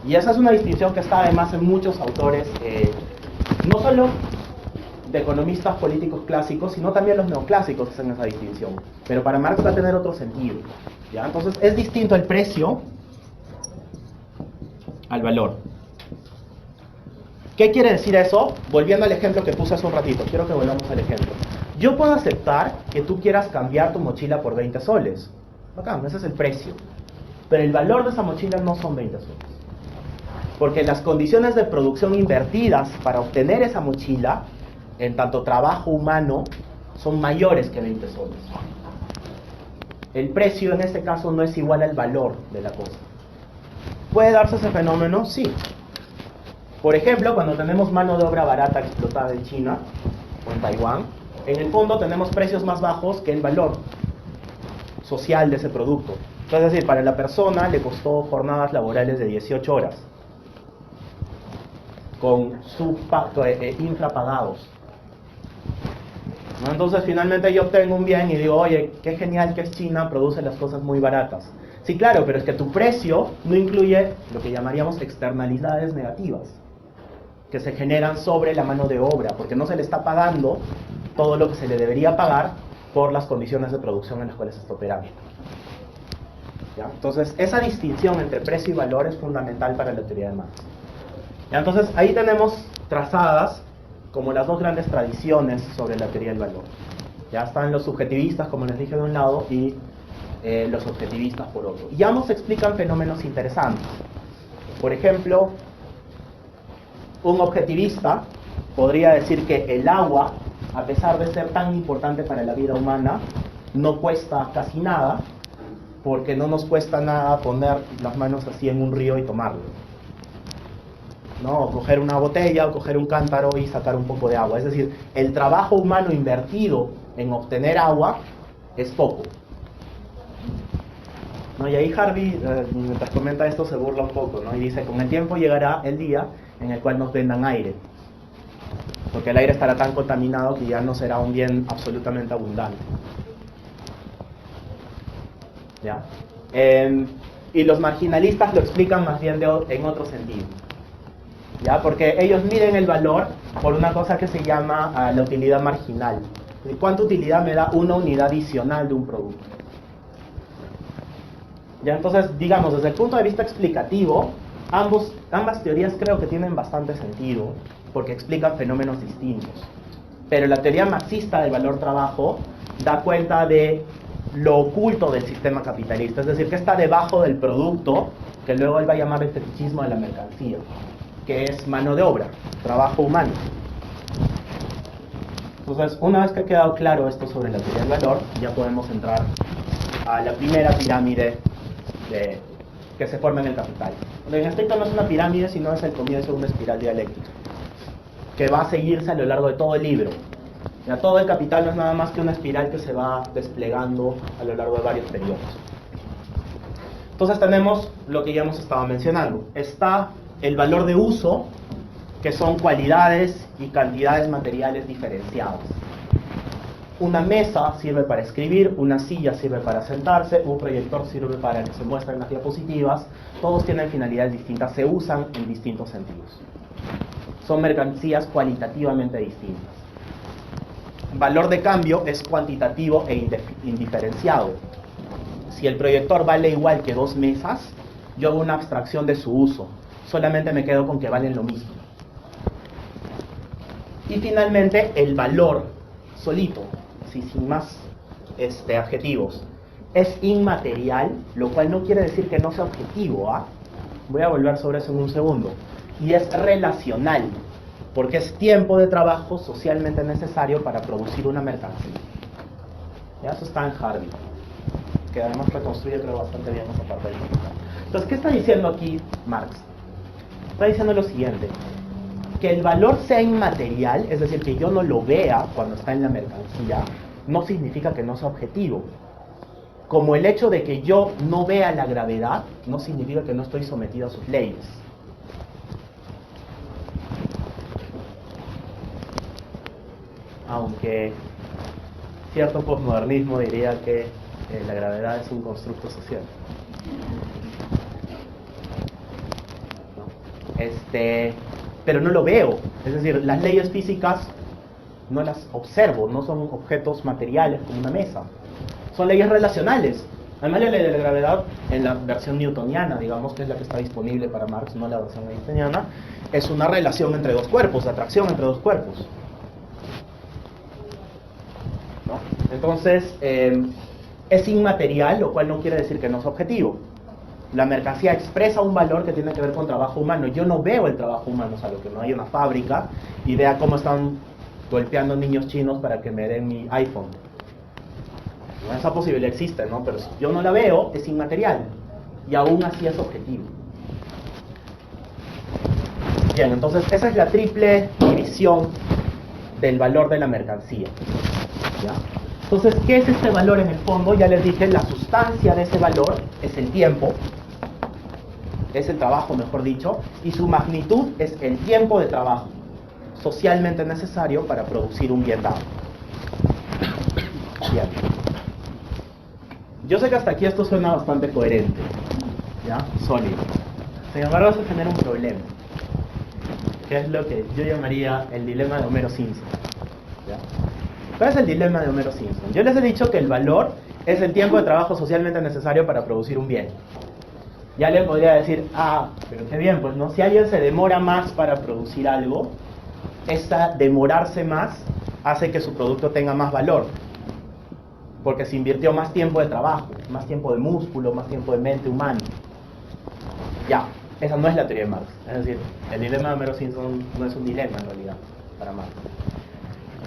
Y esa es una distinción que está además en muchos autores, no solo de economistas políticos clásicos, sino también los neoclásicos hacen esa distinción. Pero para Marx va a tener otro sentido. ¿Ya? Entonces es distinto el precio al valor. ¿Qué quiere decir eso? Volviendo al ejemplo que puse hace un ratito, quiero que volvamos al ejemplo. Yo puedo aceptar que tú quieras cambiar tu mochila por 20 soles. Bacán, ese es el precio. Pero el valor de esa mochila no son 20 soles. Porque las condiciones de producción invertidas para obtener esa mochila, en tanto trabajo humano, son mayores que 20 soles. El precio en este caso no es igual al valor de la cosa. ¿Puede darse ese fenómeno? Sí. Por ejemplo, cuando tenemos mano de obra barata explotada en China o en Taiwán, en el fondo tenemos precios más bajos que el valor social de ese producto. Es decir, para la persona le costó jornadas laborales de 18 horas, con infrapagados. ¿no? Entonces finalmente yo obtengo un bien y digo, oye, qué genial que es China, produce las cosas muy baratas. Sí, claro, pero es que tu precio no incluye lo que llamaríamos externalidades negativas, que se generan sobre la mano de obra, porque no se le está pagando todo lo que se le debería pagar por las condiciones de producción en las cuales se está operando. ¿Ya? Entonces, esa distinción entre precio y valor es fundamental para la teoría de Marx. ¿Ya? Entonces, ahí tenemos trazadas como las dos grandes tradiciones sobre la teoría del valor. Ya están los subjetivistas, como les dije, de un lado, y los objetivistas por otro. Y ambos explican fenómenos interesantes. Por ejemplo, un objetivista podría decir que el agua, a pesar de ser tan importante para la vida humana, no cuesta casi nada, porque no nos cuesta nada poner las manos así en un río y tomarlo, ¿no? O coger una botella o coger un cántaro y sacar un poco de agua. Es decir, el trabajo humano invertido en obtener agua es poco, ¿no? Y ahí Harvey, mientras comenta esto, se burla un poco, ¿no? Y dice, con el tiempo llegará el día en el cual nos vendan aire, porque el aire estará tan contaminado que ya no será un bien absolutamente abundante. ¿Ya? Y los marginalistas lo explican más bien en otro sentido, ¿ya? Porque ellos miden el valor por una cosa que se llama la utilidad marginal. ¿Cuánta utilidad me da una unidad adicional de un producto? ¿Ya? Entonces, digamos, desde el punto de vista explicativo, ambas teorías creo que tienen bastante sentido, porque explican fenómenos distintos. Pero la teoría marxista del valor-trabajo da cuenta de lo oculto del sistema capitalista, es decir, que está debajo del producto, que luego él va a llamar el fetichismo de la mercancía, que es mano de obra, trabajo humano. Entonces, una vez que ha quedado claro esto sobre la teoría del valor, ya podemos entrar a la primera pirámide que se forma en el capital. En efecto no es una pirámide, sino es el comienzo de una espiral dialéctica, que va a seguirse a lo largo de todo el libro. Ya, todo el capital no es nada más que una espiral que se va desplegando a lo largo de varios periodos. Entonces tenemos lo que ya hemos estado mencionando. Está el valor de uso, que son cualidades y cantidades materiales diferenciadas. Una mesa sirve para escribir, una silla sirve para sentarse, un proyector sirve para que se muestren las diapositivas. Todos tienen finalidades distintas, se usan en distintos sentidos. Son mercancías cualitativamente distintas. Valor de cambio es cuantitativo e indiferenciado. Si el proyector vale igual que dos mesas, yo hago una abstracción de su uso. Solamente me quedo con que valen lo mismo. Y finalmente, el valor solito, sin más adjetivos, es inmaterial, lo cual no quiere decir que no sea objetivo, ¿ah? Voy a volver sobre eso en un segundo. Y es relacional, porque es tiempo de trabajo socialmente necesario para producir una mercancía. Ya, eso está en Harvey, que además reconstruye, creo, bastante bien esa parte del capital. Entonces, ¿qué está diciendo aquí Marx? Está diciendo lo siguiente: que el valor sea inmaterial, es decir, que yo no lo vea cuando está en la mercancía, no significa que no sea objetivo. Como el hecho de que yo no vea la gravedad, no significa que no estoy sometido a sus leyes. Aunque cierto postmodernismo diría que la gravedad es un constructo social. Pero no lo veo, es decir, las leyes físicas no las observo, no son objetos materiales como una mesa, son leyes relacionales. Además, la ley de la gravedad, en la versión newtoniana, digamos, que es la que está disponible para Marx, no la versión newtoniana, es una relación entre dos cuerpos, de atracción entre dos cuerpos, ¿no? Entonces, es inmaterial, lo cual no quiere decir que no es objetivo. La mercancía expresa un valor que tiene que ver con trabajo humano. Yo no veo el trabajo humano, salvo que no hay una fábrica y vea cómo están golpeando niños chinos para que me den mi iPhone. Bueno, esa posibilidad existe, ¿no? Pero si yo no la veo, es inmaterial. Y aún así es objetivo. Bien, entonces esa es la triple división del valor de la mercancía. ¿Ya? Entonces, ¿qué es este valor en el fondo? Ya les dije, la sustancia de ese valor es el tiempo, es el trabajo, mejor dicho, y su magnitud es el tiempo de trabajo socialmente necesario para producir un bien dado. tiempo. Yo sé que hasta aquí esto suena bastante coherente, ¿ya? Sólido. Sin embargo, eso genera un problema, que es lo que yo llamaría el dilema de Homero Simpson, ¿ya? ¿Cuál es el dilema de Homero Simpson? Yo les he dicho que el valor es el tiempo de trabajo socialmente necesario para producir un bien. Ya alguien podría decir, pero qué bien, pues no, si alguien se demora más para producir algo, esta demorarse más hace que su producto tenga más valor, porque se invirtió más tiempo de trabajo, más tiempo de músculo, más tiempo de mente humana. Ya, esa no es la teoría de Marx. Es decir, el dilema de Homero Simpson no es un dilema en realidad para Marx,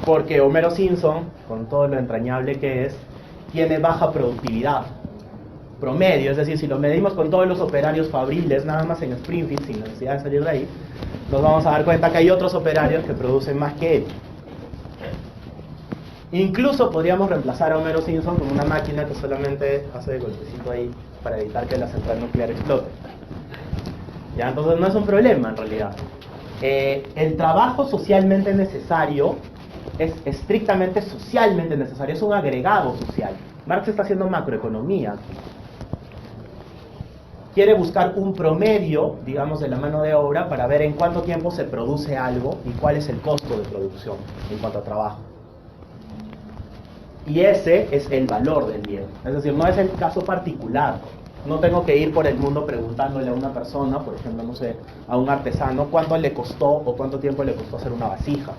porque Homero Simpson, con todo lo entrañable que es, tiene baja productividad promedio. Es decir, si lo medimos con todos los operarios fabriles nada más en Springfield, sin necesidad de salir de ahí, nos vamos a dar cuenta que hay otros operarios que producen más que él. Incluso podríamos reemplazar a Homero Simpson con una máquina que solamente hace el golpecito ahí para evitar que la central nuclear explote. Ya, entonces no es un problema en realidad. El trabajo socialmente necesario es estrictamente socialmente necesario, es un agregado social. Marx está haciendo macroeconomía aquí. Quiere buscar un promedio, digamos, de la mano de obra para ver en cuánto tiempo se produce algo y cuál es el costo de producción en cuanto a trabajo. Y ese es el valor del bien. Es decir, no es el caso particular. No tengo que ir por el mundo preguntándole a una persona, por ejemplo, no sé, a un artesano, cuánto le costó o cuánto tiempo le costó hacer una vasija.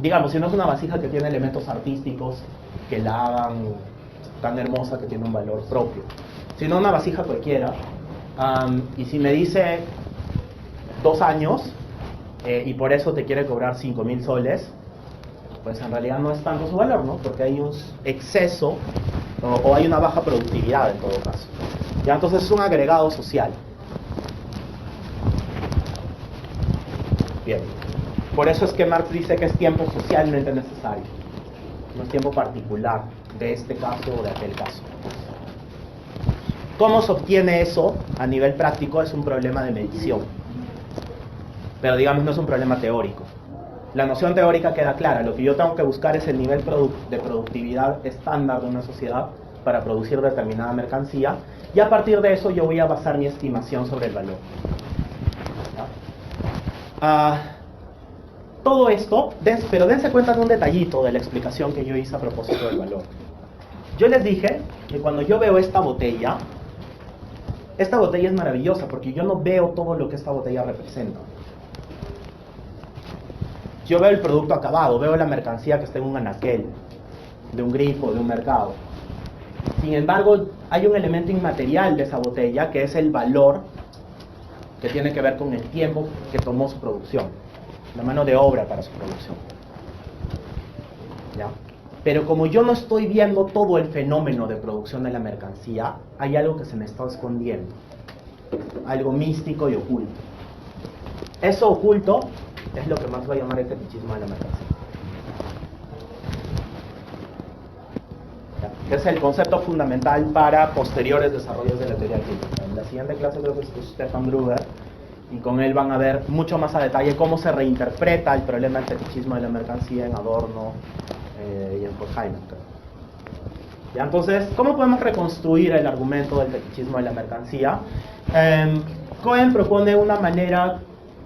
Digamos, si no es una vasija que tiene elementos artísticos que la hagan tan hermosa que tiene un valor propio, sino una vasija cualquiera, y si me dice 2 años y por eso te quiere cobrar 5.000 soles, pues en realidad no es tanto su valor, ¿no? Porque hay un exceso o hay una baja productividad en todo caso. Ya, entonces es un agregado social. Bien. Por eso es que Marx dice que es tiempo socialmente necesario, no es tiempo particular de este caso o de aquel caso. ¿Cómo se obtiene eso a nivel práctico? Es un problema de medición, pero digamos no es un problema teórico. La noción teórica queda clara. Lo que yo tengo que buscar es el nivel de productividad estándar de una sociedad para producir determinada mercancía, y a partir de eso yo voy a basar mi estimación sobre el valor. Todo esto, pero dense cuenta de un detallito de la explicación que yo hice a propósito del valor. Yo les dije que cuando yo veo esta botella es maravillosa porque yo no veo todo lo que esta botella representa. Yo veo el producto acabado, veo la mercancía que está en un anaquel, de un grifo, de un mercado. Sin embargo, hay un elemento inmaterial de esa botella que es el valor que tiene que ver con el tiempo que tomó su producción, la mano de obra para su producción. ¿Ya? Pero como yo no estoy viendo todo el fenómeno de producción de la mercancía, hay algo que se me está escondiendo, algo místico y oculto. Eso oculto es lo que Marx va a llamar el fetichismo de la mercancía. Que es el concepto fundamental para posteriores desarrollos de la teoría crítica. En la siguiente clase creo que es Stefan Gruber, y con él van a ver mucho más a detalle cómo se reinterpreta el problema del fetichismo de la mercancía en Adorno y en Horkheimer. ¿Ya? Entonces, ¿cómo podemos reconstruir el argumento del fetichismo de la mercancía? Cohen propone una manera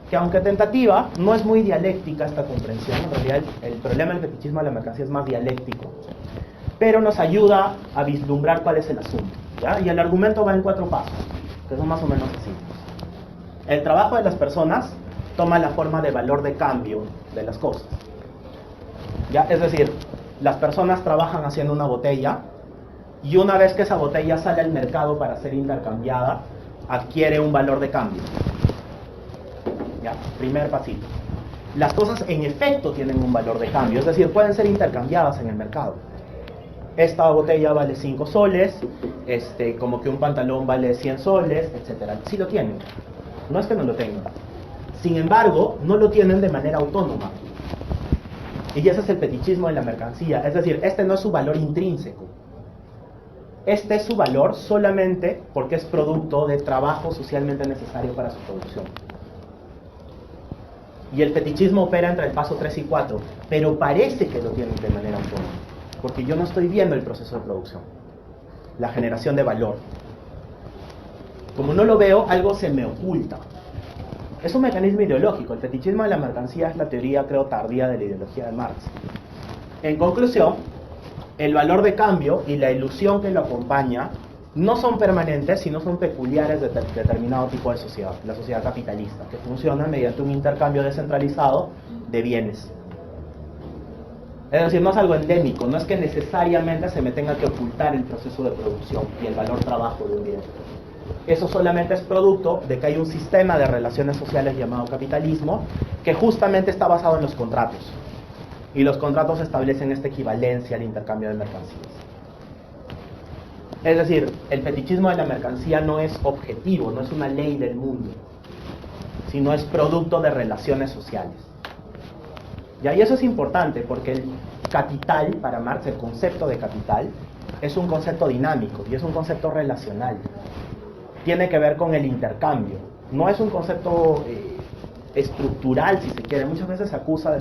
que, aunque tentativa, no es muy dialéctica esta comprensión. En realidad el problema del fetichismo de la mercancía es más dialéctico, pero nos ayuda a vislumbrar cuál es el asunto, ¿ya? Y el argumento va en 4 pasos, que son más o menos así. El trabajo de las personas toma la forma de valor de cambio de las cosas, ¿ya? Es decir, las personas trabajan haciendo una botella, y una vez que esa botella sale al mercado para ser intercambiada, adquiere un valor de cambio. ¿Ya? Primer pasito. Las cosas en efecto tienen un valor de cambio, es decir, pueden ser intercambiadas en el mercado. Esta botella vale 5 soles, como que un pantalón vale 100 soles, etc. Sí lo tienen, no es que no lo tengan. Sin embargo, no lo tienen de manera autónoma. Y ese es el fetichismo de la mercancía, es decir, este no es su valor intrínseco. Este es su valor solamente porque es producto de trabajo socialmente necesario para su producción. Y el fetichismo opera entre el paso 3 y 4, pero parece que lo tienen de manera autónoma. porque yo no estoy viendo el proceso de producción, la generación de valor. Como no lo veo, algo se me oculta. Es un mecanismo ideológico. El fetichismo de la mercancía es la teoría, creo, tardía de la ideología de Marx. En conclusión, el valor de cambio y la ilusión que lo acompaña no son permanentes, sino son peculiares de determinado tipo de sociedad, la sociedad capitalista, que funciona mediante un intercambio descentralizado de bienes. Es decir, no es algo endémico, no es que necesariamente se me tenga que ocultar el proceso de producción y el valor trabajo de un bien. Eso solamente es producto de que hay un sistema de relaciones sociales llamado capitalismo que justamente está basado en los contratos. Y los contratos establecen esta equivalencia al intercambio de mercancías. Es decir, el fetichismo de la mercancía no es objetivo, no es una ley del mundo, sino es producto de relaciones sociales. Y eso es importante porque el capital, para Marx, el concepto de capital, es un concepto dinámico y es un concepto relacional. Tiene que ver con el intercambio. No es un concepto estructural, si se quiere. Muchas veces se acusa de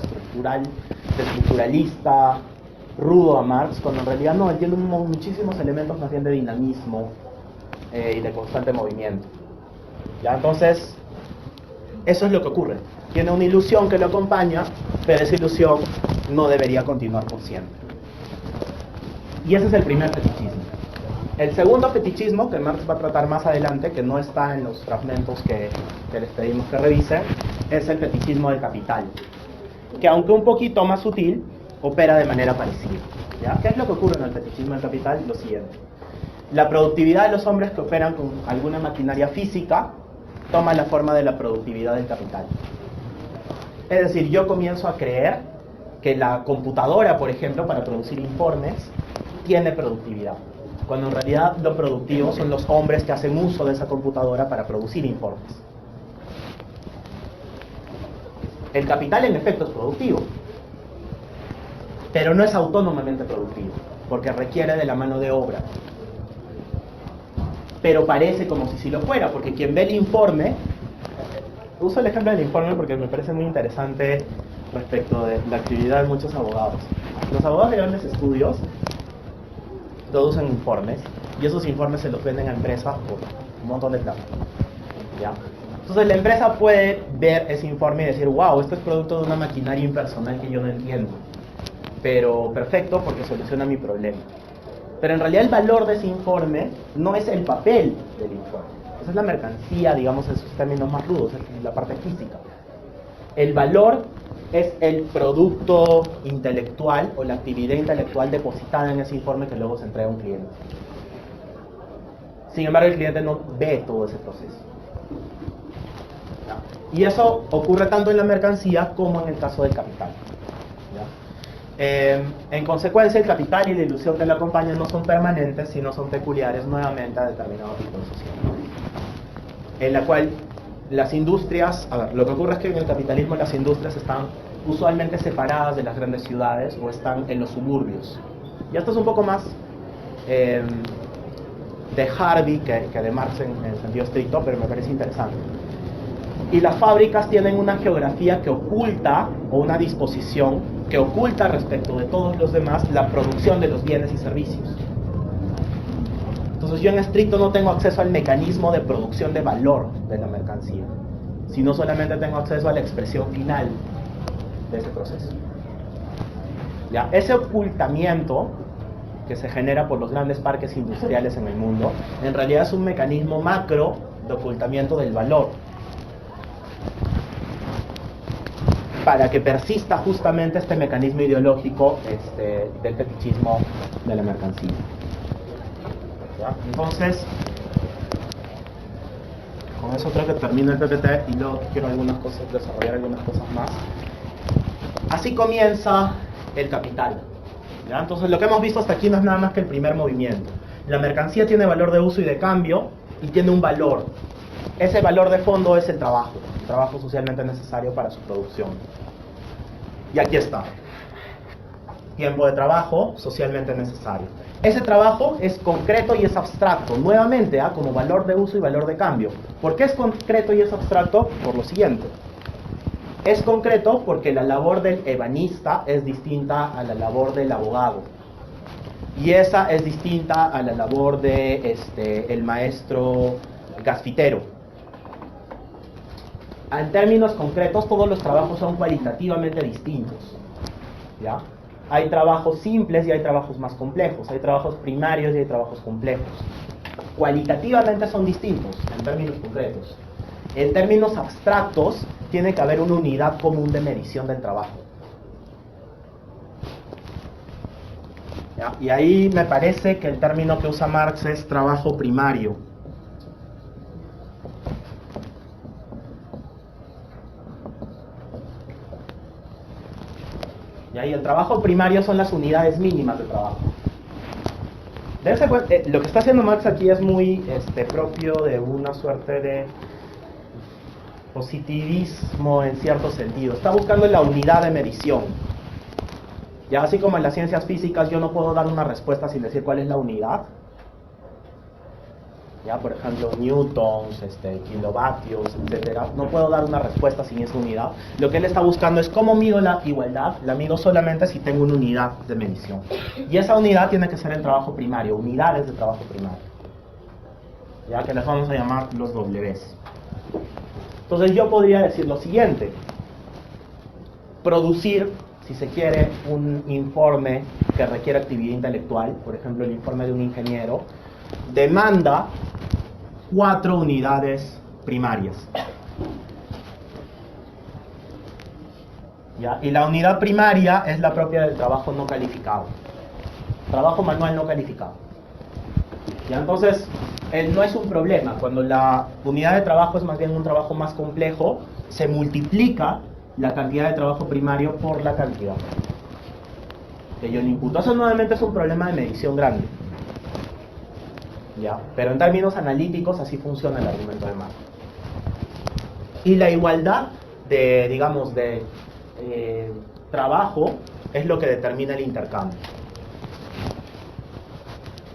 estructuralista, rudo a Marx, cuando en realidad no, él tiene muchísimos elementos más bien de dinamismo y de constante movimiento. ¿Ya? Entonces, eso es lo que ocurre. Tiene una ilusión que lo acompaña, pero esa ilusión no debería continuar por siempre. Y ese es el primer fetichismo. El segundo fetichismo, que Marx va a tratar más adelante, que no está en los fragmentos que les pedimos que revisen, es el fetichismo del capital, que aunque un poquito más sutil, opera de manera parecida. ¿Ya? ¿Qué es lo que ocurre en el fetichismo del capital? Lo siguiente. La productividad de los hombres que operan con alguna maquinaria física toma la forma de la productividad del capital. Es decir, yo comienzo a creer que la computadora, por ejemplo, para producir informes, tiene productividad, cuando en realidad lo productivo son los hombres que hacen uso de esa computadora para producir informes. El capital en efecto es productivo, pero no es autónomamente productivo, porque requiere de la mano de obra. Pero parece como si sí lo fuera, porque quien ve el informe, uso el ejemplo del informe porque me parece muy interesante respecto de la actividad de muchos abogados. Los abogados de grandes estudios producen informes, y esos informes se los venden a empresas por un montón de plata. ¿Ya? Entonces la empresa puede ver ese informe y decir, wow, esto es producto de una maquinaria impersonal que yo no entiendo, pero perfecto porque soluciona mi problema. Pero en realidad el valor de ese informe no es el papel del informe, esa es la mercancía, digamos en sus términos más rudos, es la parte física. El valor es el producto intelectual o la actividad intelectual depositada en ese informe que luego se entrega a un cliente. Sin embargo, el cliente no ve todo ese proceso. ¿Ya? Y eso ocurre tanto en la mercancía como en el caso del capital. ¿Ya? En consecuencia, el capital y la ilusión que lo acompañan no son permanentes, sino son peculiares nuevamente a determinado tipo de sociedad. En la cual las industrias, a ver, lo que ocurre es que en el capitalismo las industrias están usualmente separadas de las grandes ciudades o están en los suburbios. Y esto es un poco más de Harvey que de Marx en el sentido estricto, pero me parece interesante. Y las fábricas tienen una geografía que oculta, o una disposición que oculta respecto de todos los demás, la producción de los bienes y servicios. Entonces yo en estricto no tengo acceso al mecanismo de producción de valor de la mercancía, sino solamente tengo acceso a la expresión final de ese proceso. ¿Ya? Ese ocultamiento que se genera por los grandes parques industriales en el mundo, en realidad es un mecanismo macro de ocultamiento del valor, para que persista justamente este mecanismo ideológico del fetichismo de la mercancía. ¿Ya? Entonces, con eso creo que termino el PPT y luego quiero desarrollar algunas cosas más. Así comienza el capital. ¿Ya? Entonces lo que hemos visto hasta aquí no es nada más que el primer movimiento. La mercancía tiene valor de uso y de cambio y tiene un valor. Ese valor de fondo es el trabajo socialmente necesario para su producción. Y aquí está. Tiempo de trabajo socialmente necesario. Ese trabajo es concreto y es abstracto, nuevamente, como valor de uso y valor de cambio. ¿Por qué es concreto y es abstracto? Por lo siguiente. Es concreto porque la labor del ebanista es distinta a la labor del abogado. Y esa es distinta a la labor de el maestro gasfitero. En términos concretos, todos los trabajos son cualitativamente distintos, ¿ya? Hay trabajos simples y hay trabajos más complejos, hay trabajos primarios y hay trabajos complejos. Cualitativamente son distintos en términos concretos. En términos abstractos, tiene que haber una unidad común de medición del trabajo. ¿Ya? Y ahí me parece que el término que usa Marx es trabajo primario. Y ahí el trabajo primario son las unidades mínimas de trabajo. Lo que está haciendo Marx aquí es muy propio de una suerte de positivismo en cierto sentido. Está buscando la unidad de medición. Ya así como en las ciencias físicas yo no puedo dar una respuesta sin decir cuál es la unidad. Ya, por ejemplo, newtons, kilovatios, etcétera. No puedo dar una respuesta sin esa unidad. Lo que él está buscando es cómo mido la igualdad. La mido solamente si tengo una unidad de medición. Y esa unidad tiene que ser el trabajo primario, unidades de trabajo primario. Ya que les vamos a llamar los Ws. Entonces yo podría decir lo siguiente. Producir, si se quiere, un informe que requiere actividad intelectual, por ejemplo el informe de un ingeniero, demanda 4 unidades primarias. ¿Ya? Y la unidad primaria es la propia del trabajo no calificado. Trabajo manual no calificado. ¿Ya? Entonces, no es un problema. Cuando la unidad de trabajo es más bien un trabajo más complejo, se multiplica la cantidad de trabajo primario por la cantidad que yo le imputo. Eso nuevamente es un problema de medición grande. ¿Ya? Pero en términos analíticos así funciona el argumento de Marx. Y la igualdad de, digamos, de trabajo es lo que determina el intercambio.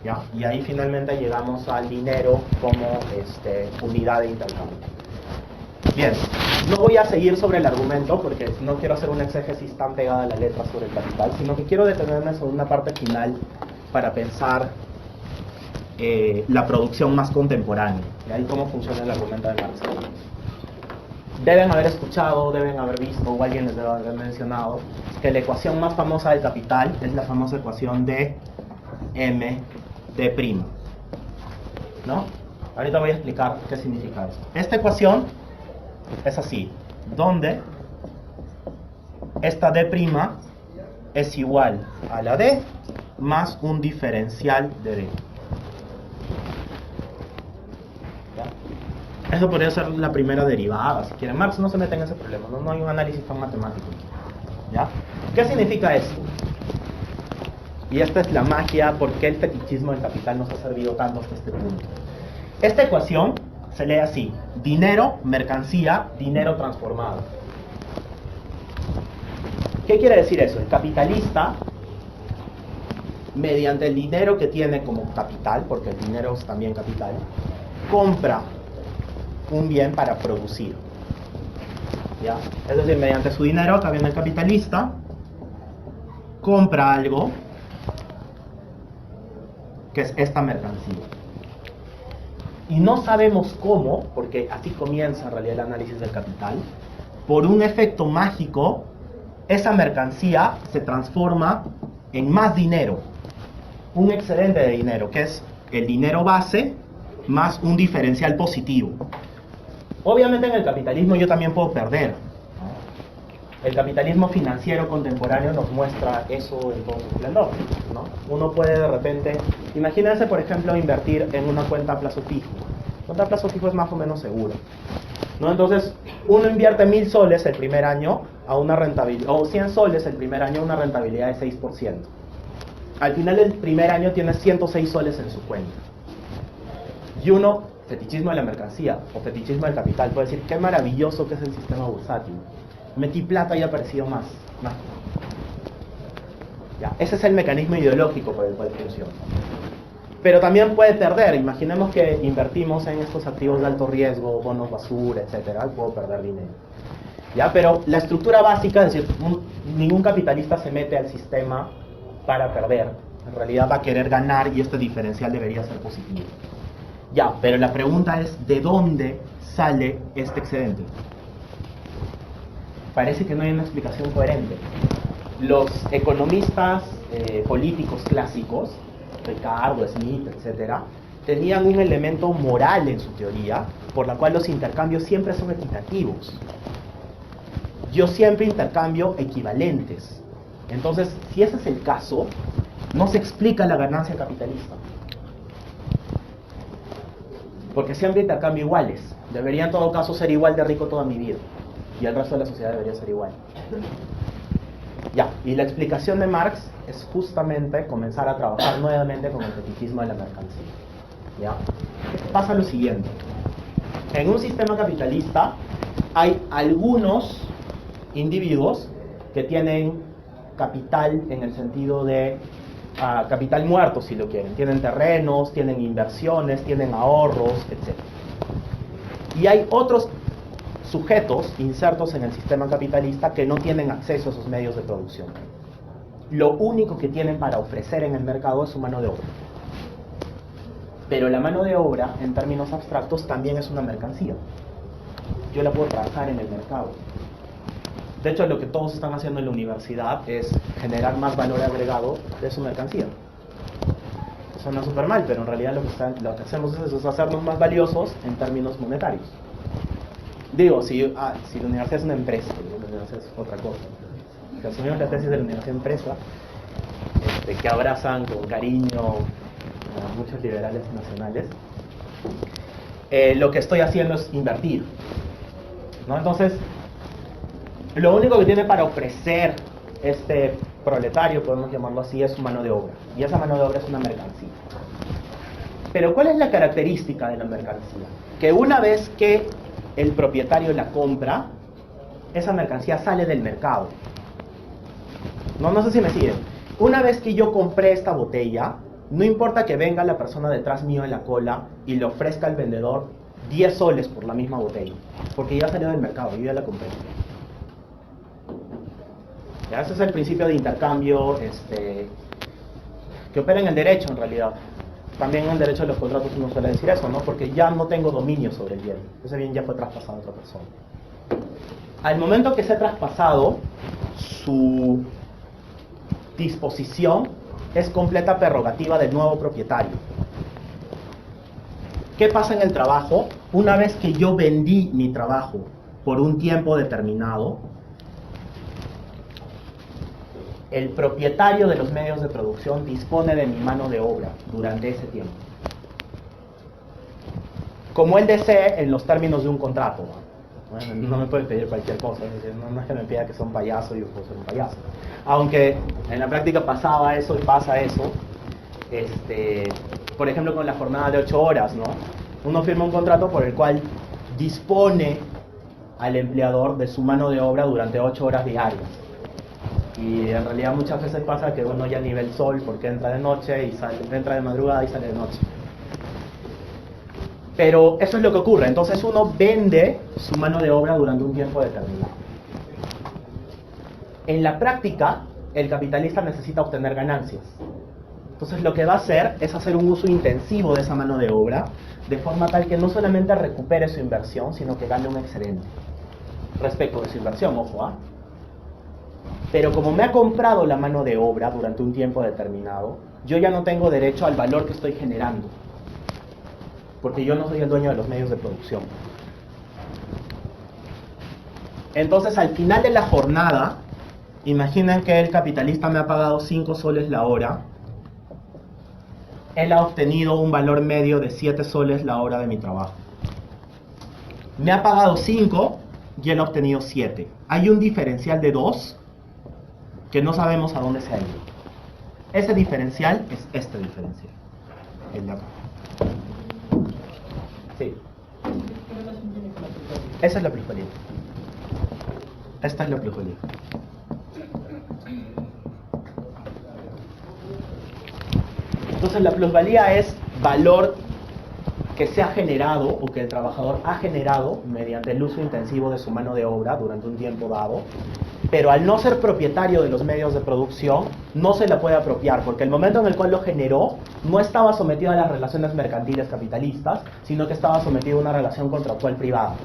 ¿Ya? Y ahí finalmente llegamos al dinero como unidad de intercambio. Bien, no voy a seguir sobre el argumento porque no quiero hacer una exégesis tan pegada a la letra sobre el capital, sino que quiero detenerme sobre una parte final para pensar la producción más contemporánea. Y ahí cómo funciona el argumento de Marx. Deben haber escuchado, deben haber visto, o alguien les debe haber mencionado, que la ecuación más famosa del capital es la famosa ecuación de MD'. ¿No? Ahorita voy a explicar qué significa eso. Esta ecuación es así, donde esta D' es igual a la D más un diferencial de D. ¿Ya? Eso podría ser la primera derivada, si quieren. Marx no se mete en ese problema, no hay un análisis tan matemático. ¿Ya? ¿Qué significa esto? Y esta es la magia, por qué el fetichismo del capital nos ha servido tanto hasta este punto. Esta ecuación se lee así: dinero, mercancía, dinero transformado. ¿Qué quiere decir eso? El capitalista, mediante el dinero que tiene como capital, porque el dinero es también capital, compra un bien para producir. ¿Ya? Es decir, mediante su dinero, acá viene el capitalista, compra algo, que es esta mercancía. Y no sabemos cómo, porque así comienza en realidad el análisis del capital, por un efecto mágico, esa mercancía se transforma en más dinero, un excedente de dinero, que es el dinero base más un diferencial positivo. Obviamente en el capitalismo yo también puedo perder. El capitalismo financiero contemporáneo nos muestra eso en todo su esplendor, ¿no? Uno puede de repente, imagínense por ejemplo invertir en una cuenta a plazo fijo. La cuenta a plazo fijo es más o menos segura, ¿no? Entonces uno invierte 1000 soles el primer año a una rentabilidad, o 100 soles el primer año a una rentabilidad de 6%. Al final del primer año tienes 106 soles en su cuenta. Y uno, fetichismo de la mercancía o fetichismo del capital, puede decir qué maravilloso que es el sistema bursátil. Metí plata y ha aparecido más. ¿Ya? Ese es el mecanismo ideológico por el cual funciona. Pero también puede perder. Imaginemos que invertimos en estos activos de alto riesgo, bonos basura, etcétera, y puedo perder dinero. ¿Ya? Pero la estructura básica, es decir, ningún capitalista se mete al sistema para perder. en realidad va a querer ganar y este diferencial debería ser positivo. Ya, pero la pregunta es, ¿de dónde sale este excedente? Parece que no hay una explicación coherente. Los economistas políticos clásicos, Ricardo, Smith, etcétera, tenían un elemento moral en su teoría, por la cual los intercambios siempre son equitativos. Yo siempre intercambio equivalentes. Entonces, si ese es el caso, no se explica la ganancia capitalista. Porque siempre intercambio iguales. Debería en todo caso ser igual de rico toda mi vida. Y el resto de la sociedad debería ser igual. Ya, y la explicación de Marx es justamente comenzar a trabajar nuevamente con el fetichismo de la mercancía. ¿Ya? Pasa lo siguiente. En un sistema capitalista hay algunos individuos que tienen capital en el sentido de capital muerto, si lo quieren. Tienen terrenos, tienen inversiones, tienen ahorros, etc. Y hay otros sujetos insertos en el sistema capitalista que no tienen acceso a esos medios de producción. Lo único que tienen para ofrecer en el mercado es su mano de obra. Pero la mano de obra, en términos abstractos, también es una mercancía. Yo la puedo trabajar en el mercado. De hecho, lo que todos están haciendo en la universidad es generar más valor agregado de su mercancía. Suena súper mal, pero en realidad lo que hacemos es hacernos más valiosos en términos monetarios. Digo, si la universidad es una empresa, la universidad es otra cosa. Si asumimos la tesis de la universidad empresa, que abrazan con cariño a muchos liberales nacionales, lo que estoy haciendo es invertir, ¿no? Entonces, lo único que tiene para ofrecer este proletario, podemos llamarlo así, es su mano de obra. Y esa mano de obra es una mercancía. Pero ¿cuál es la característica de la mercancía? Que una vez que el propietario la compra, esa mercancía sale del mercado. No sé si me siguen. Una vez que yo compré esta botella, no importa que venga la persona detrás mío en la cola y le ofrezca al vendedor 10 soles por la misma botella, porque ya salió del mercado, yo ya la compré. ¿Ya? Ese es el principio de intercambio que opera en el derecho, en realidad. También en el derecho de los contratos uno suele decir eso, ¿no? Porque ya no tengo dominio sobre el bien. Ese bien ya fue traspasado a otra persona. Al momento que se ha traspasado, su disposición es completa prerrogativa del nuevo propietario. ¿Qué pasa en el trabajo? Una vez que yo vendí mi trabajo por un tiempo determinado, el propietario de los medios de producción dispone de mi mano de obra durante ese tiempo, como él desee en los términos de un contrato. Bueno, no me puede pedir cualquier cosa, es decir, no es que me pida que sea un payaso y yo puedo ser un payaso. Aunque en la práctica pasaba eso y pasa eso, por ejemplo con la jornada de 8 horas, ¿no? Uno firma un contrato por el cual dispone al empleador de su mano de obra durante 8 horas diarias. Y en realidad muchas veces pasa que uno ya ni ve el sol porque entra de noche y entra de madrugada y sale de noche. Pero eso es lo que ocurre. Entonces uno vende su mano de obra durante un tiempo determinado. En la práctica, el capitalista necesita obtener ganancias. Entonces lo que va a hacer es hacer un uso intensivo de esa mano de obra, de forma tal que no solamente recupere su inversión, sino que gane un excedente respecto de su inversión, ojo, ¿ah? Pero como me ha comprado la mano de obra durante un tiempo determinado, yo ya no tengo derecho al valor que estoy generando, porque yo no soy el dueño de los medios de producción. Entonces, al final de la jornada, imaginen que el capitalista me ha pagado 5 soles la hora. Él ha obtenido un valor medio de 7 soles la hora de mi trabajo. Me ha pagado 5 y él ha obtenido 7. Hay un diferencial de 2 que no sabemos a dónde se ha ido. Ese diferencial es este diferencial, el de acá. Sí. Esa es la plusvalía. Esta es la plusvalía. Entonces la plusvalía es valor que se ha generado o que el trabajador ha generado mediante el uso intensivo de su mano de obra durante un tiempo dado, pero al no ser propietario de los medios de producción, no se la puede apropiar, porque el momento en el cual lo generó, no estaba sometido a las relaciones mercantiles capitalistas, sino que estaba sometido a una relación contractual privada.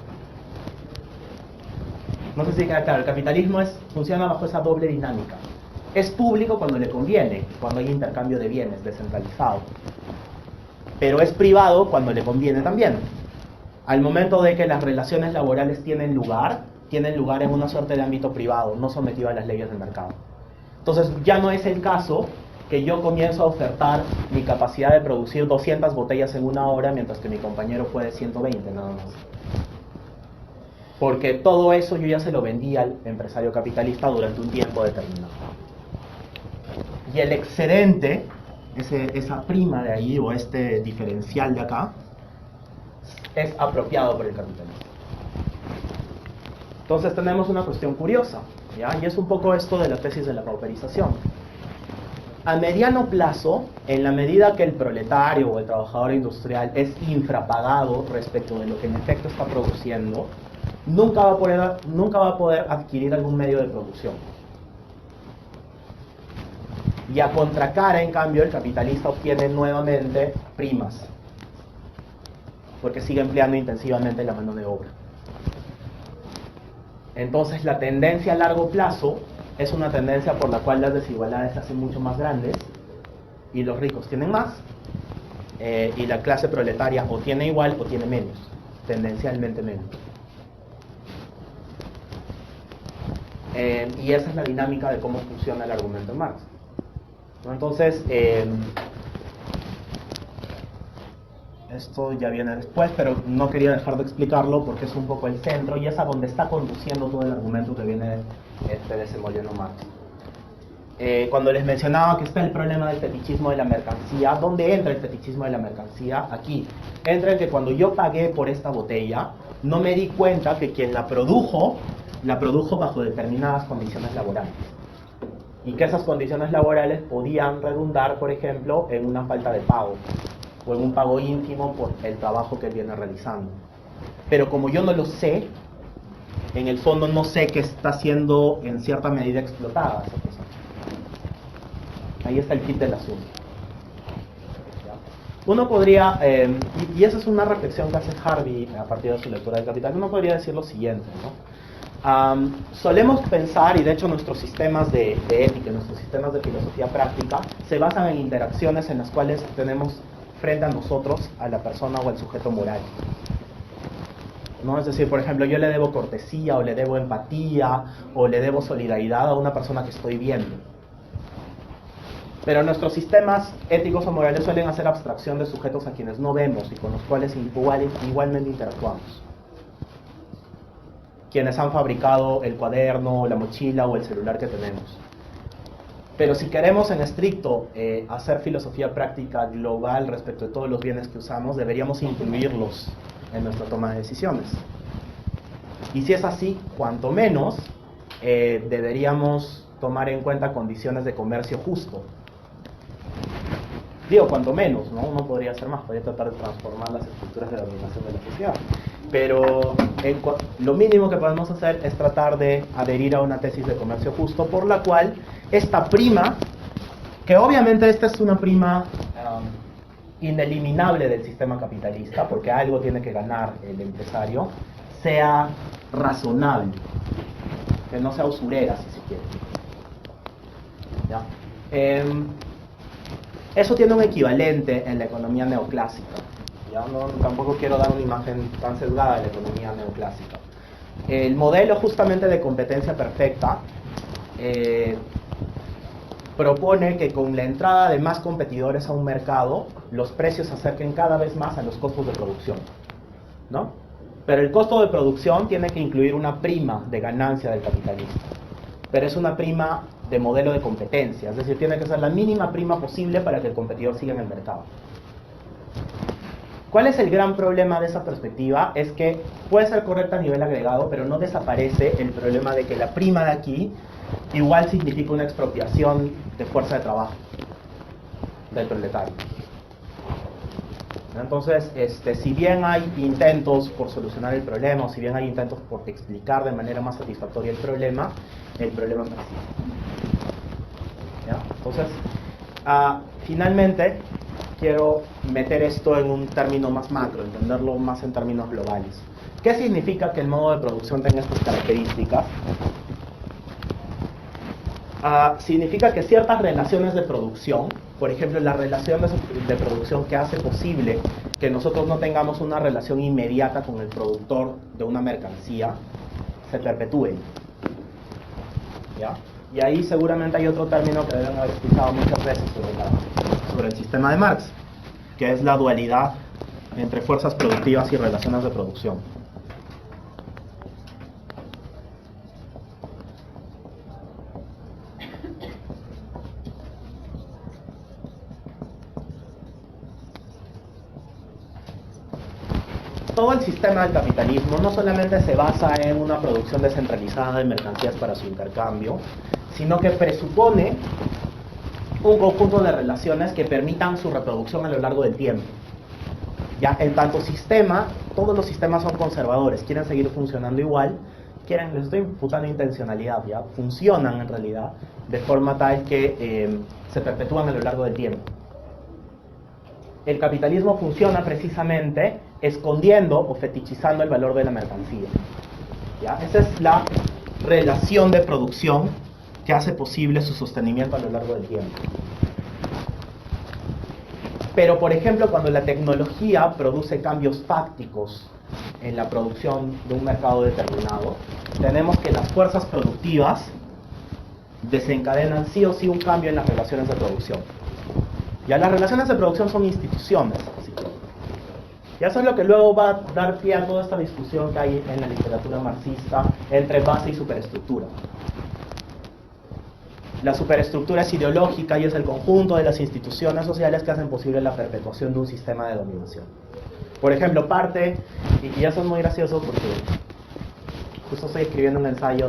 No sé si queda claro, el capitalismo funciona bajo esa doble dinámica. Es público cuando le conviene, cuando hay intercambio de bienes descentralizado. Pero es privado cuando le conviene también. Al momento de que las relaciones laborales tienen lugar en una suerte de ámbito privado, no sometido a las leyes del mercado. Entonces ya no es el caso que yo comienzo a ofertar mi capacidad de producir 200 botellas en una hora, mientras que mi compañero puede 120 nada más. Porque todo eso yo ya se lo vendí al empresario capitalista durante un tiempo determinado. Y el excedente, esa prima de ahí, o este diferencial de acá, es apropiado por el capitalista. Entonces tenemos una cuestión curiosa, ¿ya? Y es un poco esto de la tesis de la pauperización. A mediano plazo, en la medida que el proletario o el trabajador industrial es infrapagado respecto de lo que en efecto está produciendo, nunca va a poder adquirir algún medio de producción. Y a contracara, en cambio, el capitalista obtiene nuevamente primas, porque sigue empleando intensivamente la mano de obra. Entonces la tendencia a largo plazo es una tendencia por la cual las desigualdades se hacen mucho más grandes y los ricos tienen más, y la clase proletaria o tiene igual o tiene menos, tendencialmente menos. Y esa es la dinámica de cómo funciona el argumento de Marx. Entonces, esto ya viene después, pero no quería dejar de explicarlo porque es un poco el centro y es a donde está conduciendo todo el argumento que viene desenvolviendo Marx. Cuando les mencionaba que está el problema del fetichismo de la mercancía, ¿dónde entra el fetichismo de la mercancía? Aquí. Entra en que cuando yo pagué por esta botella, no me di cuenta que quien la produjo bajo determinadas condiciones laborales. Y que esas condiciones laborales podían redundar, por ejemplo, en una falta de pago, o en un pago ínfimo por el trabajo que él viene realizando. Pero como yo no lo sé, en el fondo no sé que está siendo en cierta medida explotada esa persona. Ahí está el kit del asunto. Uno podría, y esa es una reflexión que hace Harvey a partir de su lectura del Capital, uno podría decir lo siguiente, ¿no? Solemos pensar, y de hecho nuestros sistemas de ética, nuestros sistemas de filosofía práctica, se basan en interacciones en las cuales tenemos frente a nosotros a la persona o al sujeto moral, ¿no? Es decir, por ejemplo, yo le debo cortesía, o le debo empatía, o le debo solidaridad a una persona que estoy viendo. Pero nuestros sistemas éticos o morales suelen hacer abstracción de sujetos a quienes no vemos y con los cuales igualmente interactuamos. Quienes han fabricado el cuaderno, la mochila o el celular que tenemos. Pero si queremos en estricto hacer filosofía práctica global respecto de todos los bienes que usamos, deberíamos incluirlos en nuestra toma de decisiones. Y si es así, cuanto menos deberíamos tomar en cuenta condiciones de comercio justo. Digo, cuanto menos, ¿no? Uno podría hacer más, podría tratar de transformar las estructuras de la dominación de la sociedad. Pero lo mínimo que podemos hacer es tratar de adherir a una tesis de comercio justo, por la cual esta prima, que obviamente esta es una prima ineliminable del sistema capitalista, porque algo tiene que ganar el empresario, sea razonable, que no sea usurera, si se quiere. ¿Ya? Eso tiene un equivalente en la economía neoclásica. ¿Ya? Tampoco quiero dar una imagen tan sesgada de la economía neoclásica. El modelo justamente de competencia perfecta propone que con la entrada de más competidores a un mercado, los precios se acerquen cada vez más a los costos de producción, ¿no? Pero el costo de producción tiene que incluir una prima de ganancia del capitalista. Pero es una prima de modelo de competencia, es decir, tiene que ser la mínima prima posible para que el competidor siga en el mercado. ¿Cuál es el gran problema de esa perspectiva? Es que puede ser correcta a nivel agregado, pero no desaparece el problema de que la prima de aquí igual significa una expropiación de fuerza de trabajo del proletario. Entonces, si bien hay intentos por solucionar el problema, o si bien hay intentos por explicar de manera más satisfactoria el problema persiste. ¿Ya? Entonces, finalmente, quiero meter esto en un término más macro, entenderlo más en términos globales. ¿Qué significa que el modo de producción tenga estas características? Significa que ciertas relaciones de producción, por ejemplo, la relación de producción que hace posible que nosotros no tengamos una relación inmediata con el productor de una mercancía, se perpetúen. ¿Ya? Y ahí seguramente hay otro término que deben haber escuchado muchas veces sobre el sistema de Marx, que es la dualidad entre fuerzas productivas y relaciones de producción. Todo el sistema del capitalismo no solamente se basa en una producción descentralizada de mercancías para su intercambio, sino que presupone un conjunto de relaciones que permitan su reproducción a lo largo del tiempo. Ya en tanto sistema, todos los sistemas son conservadores, quieren seguir funcionando igual, les estoy imputando intencionalidad, ya funcionan en realidad de forma tal que se perpetúan a lo largo del tiempo. El capitalismo funciona precisamente escondiendo o fetichizando el valor de la mercancía. ¿Ya? Esa es la relación de producción que hace posible su sostenimiento a lo largo del tiempo. Pero, por ejemplo, cuando la tecnología produce cambios fácticos en la producción de un mercado determinado, tenemos que las fuerzas productivas desencadenan sí o sí un cambio en las relaciones de producción. Ya las relaciones de producción son instituciones, así que, y eso es lo que luego va a dar pie a toda esta discusión que hay en la literatura marxista entre base y superestructura. La superestructura es ideológica y es el conjunto de las instituciones sociales que hacen posible la perpetuación de un sistema de dominación. Por ejemplo, y eso es muy gracioso porque justo estoy escribiendo un ensayo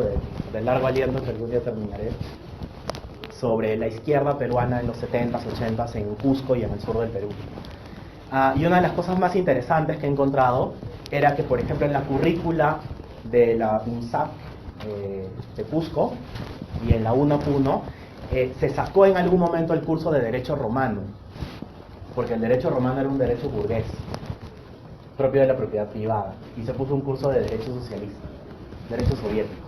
de largo aliento que algún día terminaré, sobre la izquierda peruana en los 70s, 80s en Cusco y en el sur del Perú. Y una de las cosas más interesantes que he encontrado era que, por ejemplo, en la currícula de la UNSAC de Cusco y en la UNAPUNO se sacó en algún momento el curso de Derecho Romano, porque el Derecho Romano era un derecho burgués, propio de la propiedad privada, y se puso un curso de Derecho Socialista, Derecho Soviético.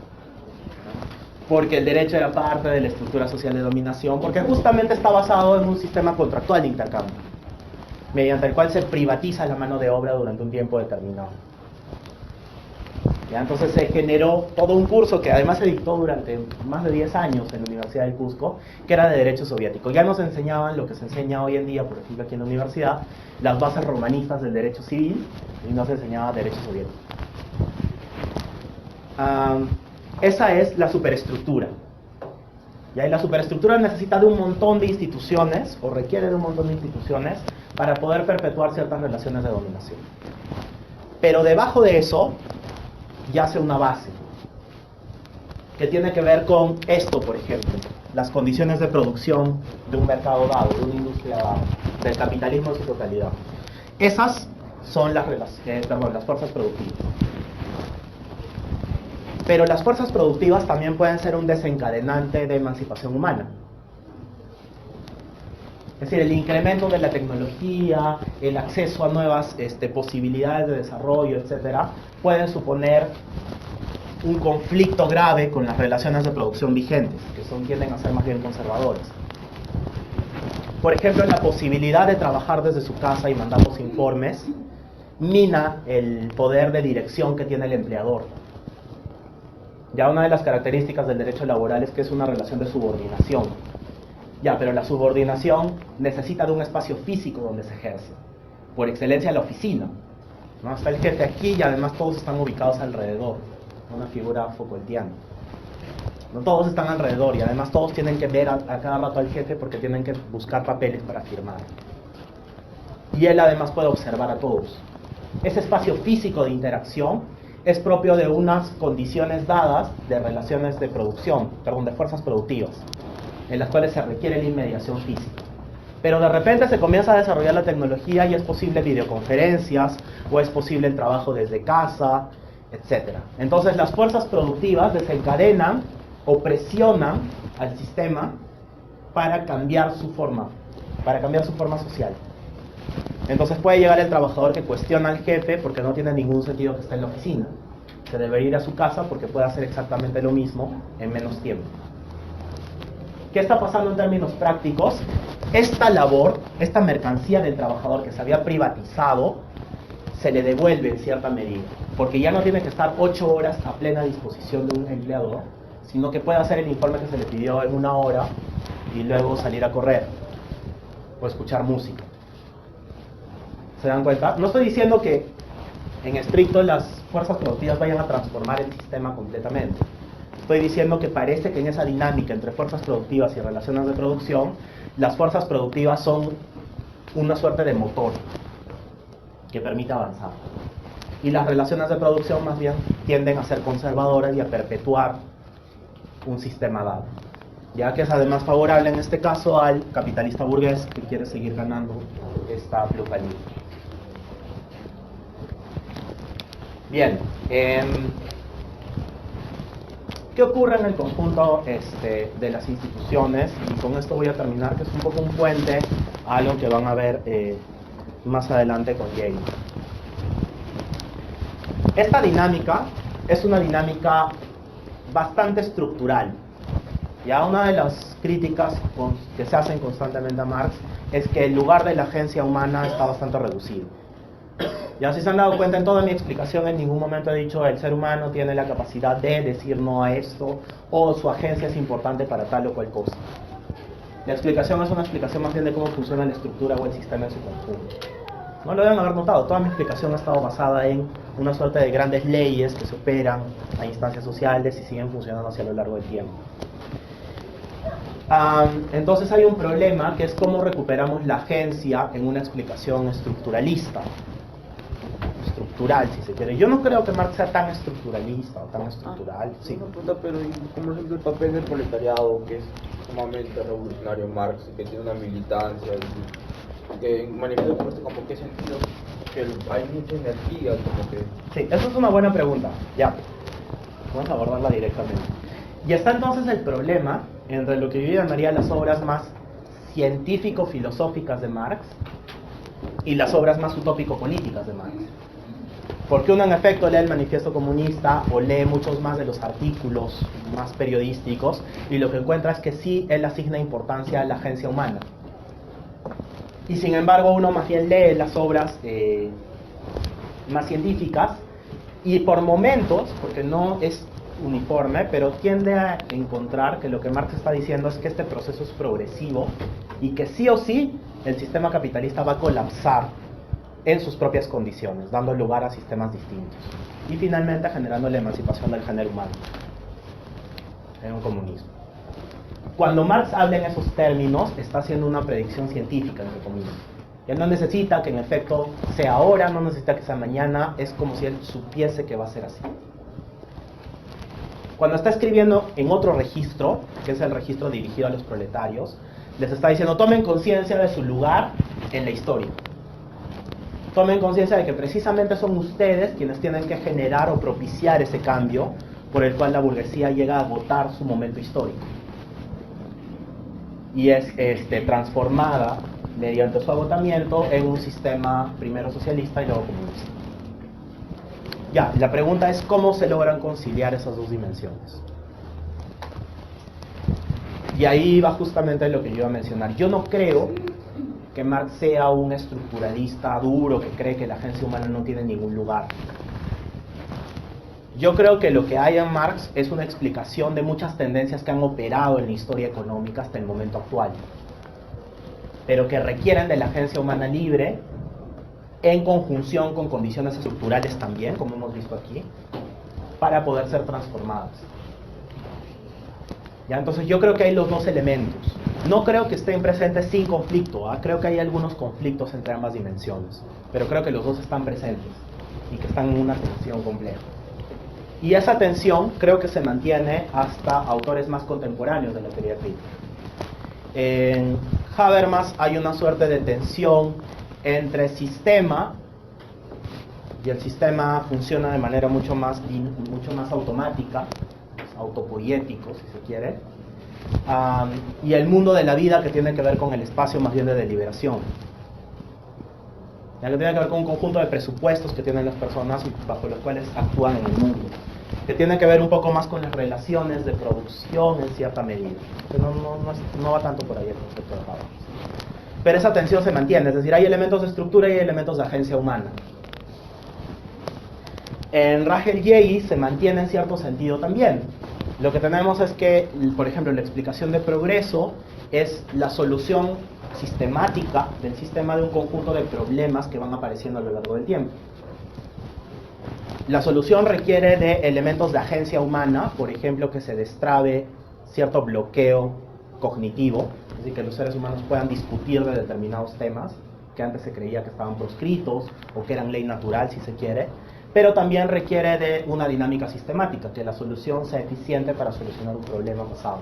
Porque el derecho era parte de la estructura social de dominación, porque justamente está basado en un sistema contractual de intercambio, mediante el cual se privatiza la mano de obra durante un tiempo determinado. ¿Ya? Entonces se generó todo un curso que además se dictó durante más de 10 años en la Universidad del Cusco, que era de derecho soviético. Ya nos enseñaban lo que se enseña hoy en día, por ejemplo aquí en la universidad, las bases romanistas del derecho civil, y no se enseñaba derecho soviético. Esa es la superestructura. Y la superestructura necesita de un montón de instituciones, o requiere de un montón de instituciones, para poder perpetuar ciertas relaciones de dominación. Pero debajo de eso yace una base, que tiene que ver con esto, por ejemplo, las condiciones de producción de un mercado dado, de una industria dada, del capitalismo en su totalidad. Esas son las fuerzas productivas. Pero las fuerzas productivas también pueden ser un desencadenante de emancipación humana. Es decir, el incremento de la tecnología, el acceso a nuevas posibilidades de desarrollo, etcétera, pueden suponer un conflicto grave con las relaciones de producción vigentes, que tienden a ser más bien conservadores. Por ejemplo, la posibilidad de trabajar desde su casa y mandar los informes mina el poder de dirección que tiene el empleador. Ya una de las características del derecho laboral es que es una relación de subordinación. Ya, pero la subordinación necesita de un espacio físico donde se ejerce. Por excelencia la oficina, ¿no? Está el jefe aquí y además todos están ubicados alrededor. Una figura Foucaultiana. No todos están alrededor y además todos tienen que ver a cada rato al jefe porque tienen que buscar papeles para firmar. Y él además puede observar a todos. Ese espacio físico de interacción es propio de unas condiciones dadas de relaciones de producción, de fuerzas productivas, en las cuales se requiere la inmediación física. Pero de repente se comienza a desarrollar la tecnología y es posible videoconferencias, o es posible el trabajo desde casa, etc. Entonces las fuerzas productivas desencadenan o presionan al sistema para cambiar su forma social. Entonces puede llegar el trabajador que cuestiona al jefe porque no tiene ningún sentido que esté en la oficina. Se debe ir a su casa porque puede hacer exactamente lo mismo en menos tiempo. ¿Qué está pasando en términos prácticos? Esta labor, esta mercancía del trabajador que se había privatizado, se le devuelve en cierta medida, porque ya no tiene que estar 8 horas a plena disposición de un empleador, sino que puede hacer el informe que se le pidió en 1 hora y luego salir a correr o escuchar música. ¿Se dan cuenta? No estoy diciendo que en estricto las fuerzas productivas vayan a transformar el sistema completamente. Estoy diciendo que parece que en esa dinámica entre fuerzas productivas y relaciones de producción, las fuerzas productivas son una suerte de motor que permite avanzar. Y las relaciones de producción más bien tienden a ser conservadoras y a perpetuar un sistema dado, ya que es además favorable en este caso al capitalista burgués que quiere seguir ganando esta plusvalía. Bien, ¿qué ocurre en el conjunto de las instituciones? Y con esto voy a terminar, que es un poco un puente a algo que van a ver más adelante con Yale. Esta dinámica es una dinámica bastante estructural. Ya una de las críticas que se hacen constantemente a Marx es que el lugar de la agencia humana está bastante reducido. Ya si se han dado cuenta, en toda mi explicación en ningún momento he dicho el ser humano tiene la capacidad de decir no a esto, o su agencia es importante para tal o cual cosa. La explicación es una explicación más bien de cómo funciona la estructura o el sistema en su conjunto. No lo deben haber notado, toda mi explicación ha estado basada en una suerte de grandes leyes que se operan a instancias sociales y siguen funcionando hacia lo largo del tiempo. Entonces hay un problema que es cómo recuperamos la agencia en una explicación estructural, si se quiere. Yo no creo que Marx sea tan estructuralista o tan estructural. Sí. Una pregunta, pero ¿cómo es el papel del proletariado, que es sumamente revolucionario Marx, que tiene una militancia, que manifiesta como qué sentido, que hay mucha energía, como que... Sí, eso es una buena pregunta. Ya, vamos a abordarla directamente. Y está entonces el problema entre lo que yo llamaría las obras más científico-filosóficas de Marx y las obras más utópico-políticas de Marx. Porque uno en efecto lee el Manifiesto Comunista o lee muchos más de los artículos más periodísticos y lo que encuentra es que sí él asigna importancia a la agencia humana. Y sin embargo uno más bien lee las obras más científicas y por momentos, porque no es uniforme, pero tiende a encontrar que lo que Marx está diciendo es que este proceso es progresivo y que sí o sí el sistema capitalista va a colapsar en sus propias condiciones, dando lugar a sistemas distintos y finalmente generando la emancipación del género humano en un comunismo. Cuando Marx habla en esos términos, está haciendo una predicción científica, entre comillas. Él no necesita que en efecto sea ahora, no necesita que sea mañana, es como si él supiese que va a ser así. Cuando está escribiendo en otro registro, que es el registro dirigido a los proletarios, les está diciendo, tomen conciencia de su lugar en la historia. Tomen conciencia de que precisamente son ustedes quienes tienen que generar o propiciar ese cambio por el cual la burguesía llega a agotar su momento histórico. Y es transformada mediante su agotamiento en un sistema primero socialista y luego comunista. Ya, la pregunta es cómo se logran conciliar esas dos dimensiones. Y ahí va justamente lo que yo iba a mencionar. Yo no creo que Marx sea un estructuralista duro que cree que la agencia humana no tiene ningún lugar. Yo creo que lo que hay en Marx es una explicación de muchas tendencias que han operado en la historia económica hasta el momento actual, pero que requieren de la agencia humana libre en conjunción con condiciones estructurales también, como hemos visto aquí, para poder ser transformadas. ¿Ya? Entonces yo creo que hay los dos elementos. No creo que estén presentes sin conflicto, creo que hay algunos conflictos entre ambas dimensiones, pero creo que los dos están presentes y que están en una tensión compleja. Y esa tensión creo que se mantiene hasta autores más contemporáneos de la teoría crítica. Habermas hay una suerte de tensión entre sistema, y el sistema funciona de manera mucho más automática, autopoético si se quiere, y el mundo de la vida, que tiene que ver con el espacio más bien de deliberación, ya que tiene que ver con un conjunto de presupuestos que tienen las personas bajo los cuales actúan en el mundo, que tiene que ver un poco más con las relaciones de producción en cierta medida, que no va tanto por ahí el concepto de Habermas. Pero esa tensión se mantiene, es decir, hay elementos de estructura y hay elementos de agencia humana. En Ragelj se mantiene en cierto sentido también. Lo que tenemos es que, por ejemplo, la explicación de progreso es la solución sistemática del sistema de un conjunto de problemas que van apareciendo a lo largo del tiempo. La solución requiere de elementos de agencia humana, por ejemplo, que se destrabe cierto bloqueo cognitivo, es decir, que los seres humanos puedan discutir de determinados temas que antes se creía que estaban proscritos o que eran ley natural, si se quiere, pero también requiere de una dinámica sistemática, que la solución sea eficiente para solucionar un problema pasado.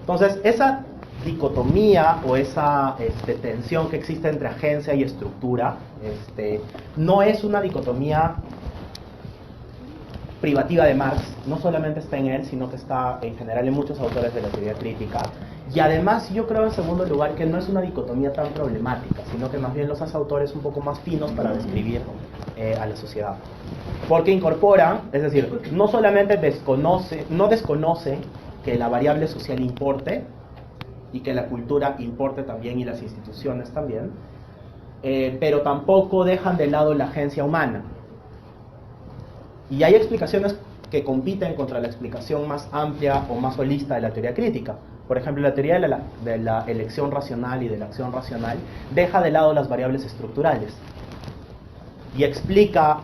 Entonces, esa dicotomía o esa tensión que existe entre agencia y estructura no es una dicotomía privativa de Marx, no solamente está en él, sino que está en general en muchos autores de la teoría crítica. Y además yo creo, en segundo lugar, que no es una dicotomía tan problemática, sino que más bien los hace autores un poco más finos para describir a la sociedad. Porque incorporan, es decir, no solamente no desconoce que la variable social importe, y que la cultura importe también y las instituciones también, pero tampoco dejan de lado la agencia humana. Y hay explicaciones que compiten contra la explicación más amplia o más holista de la teoría crítica. Por ejemplo, la teoría de la elección racional y de la acción racional deja de lado las variables estructurales y explica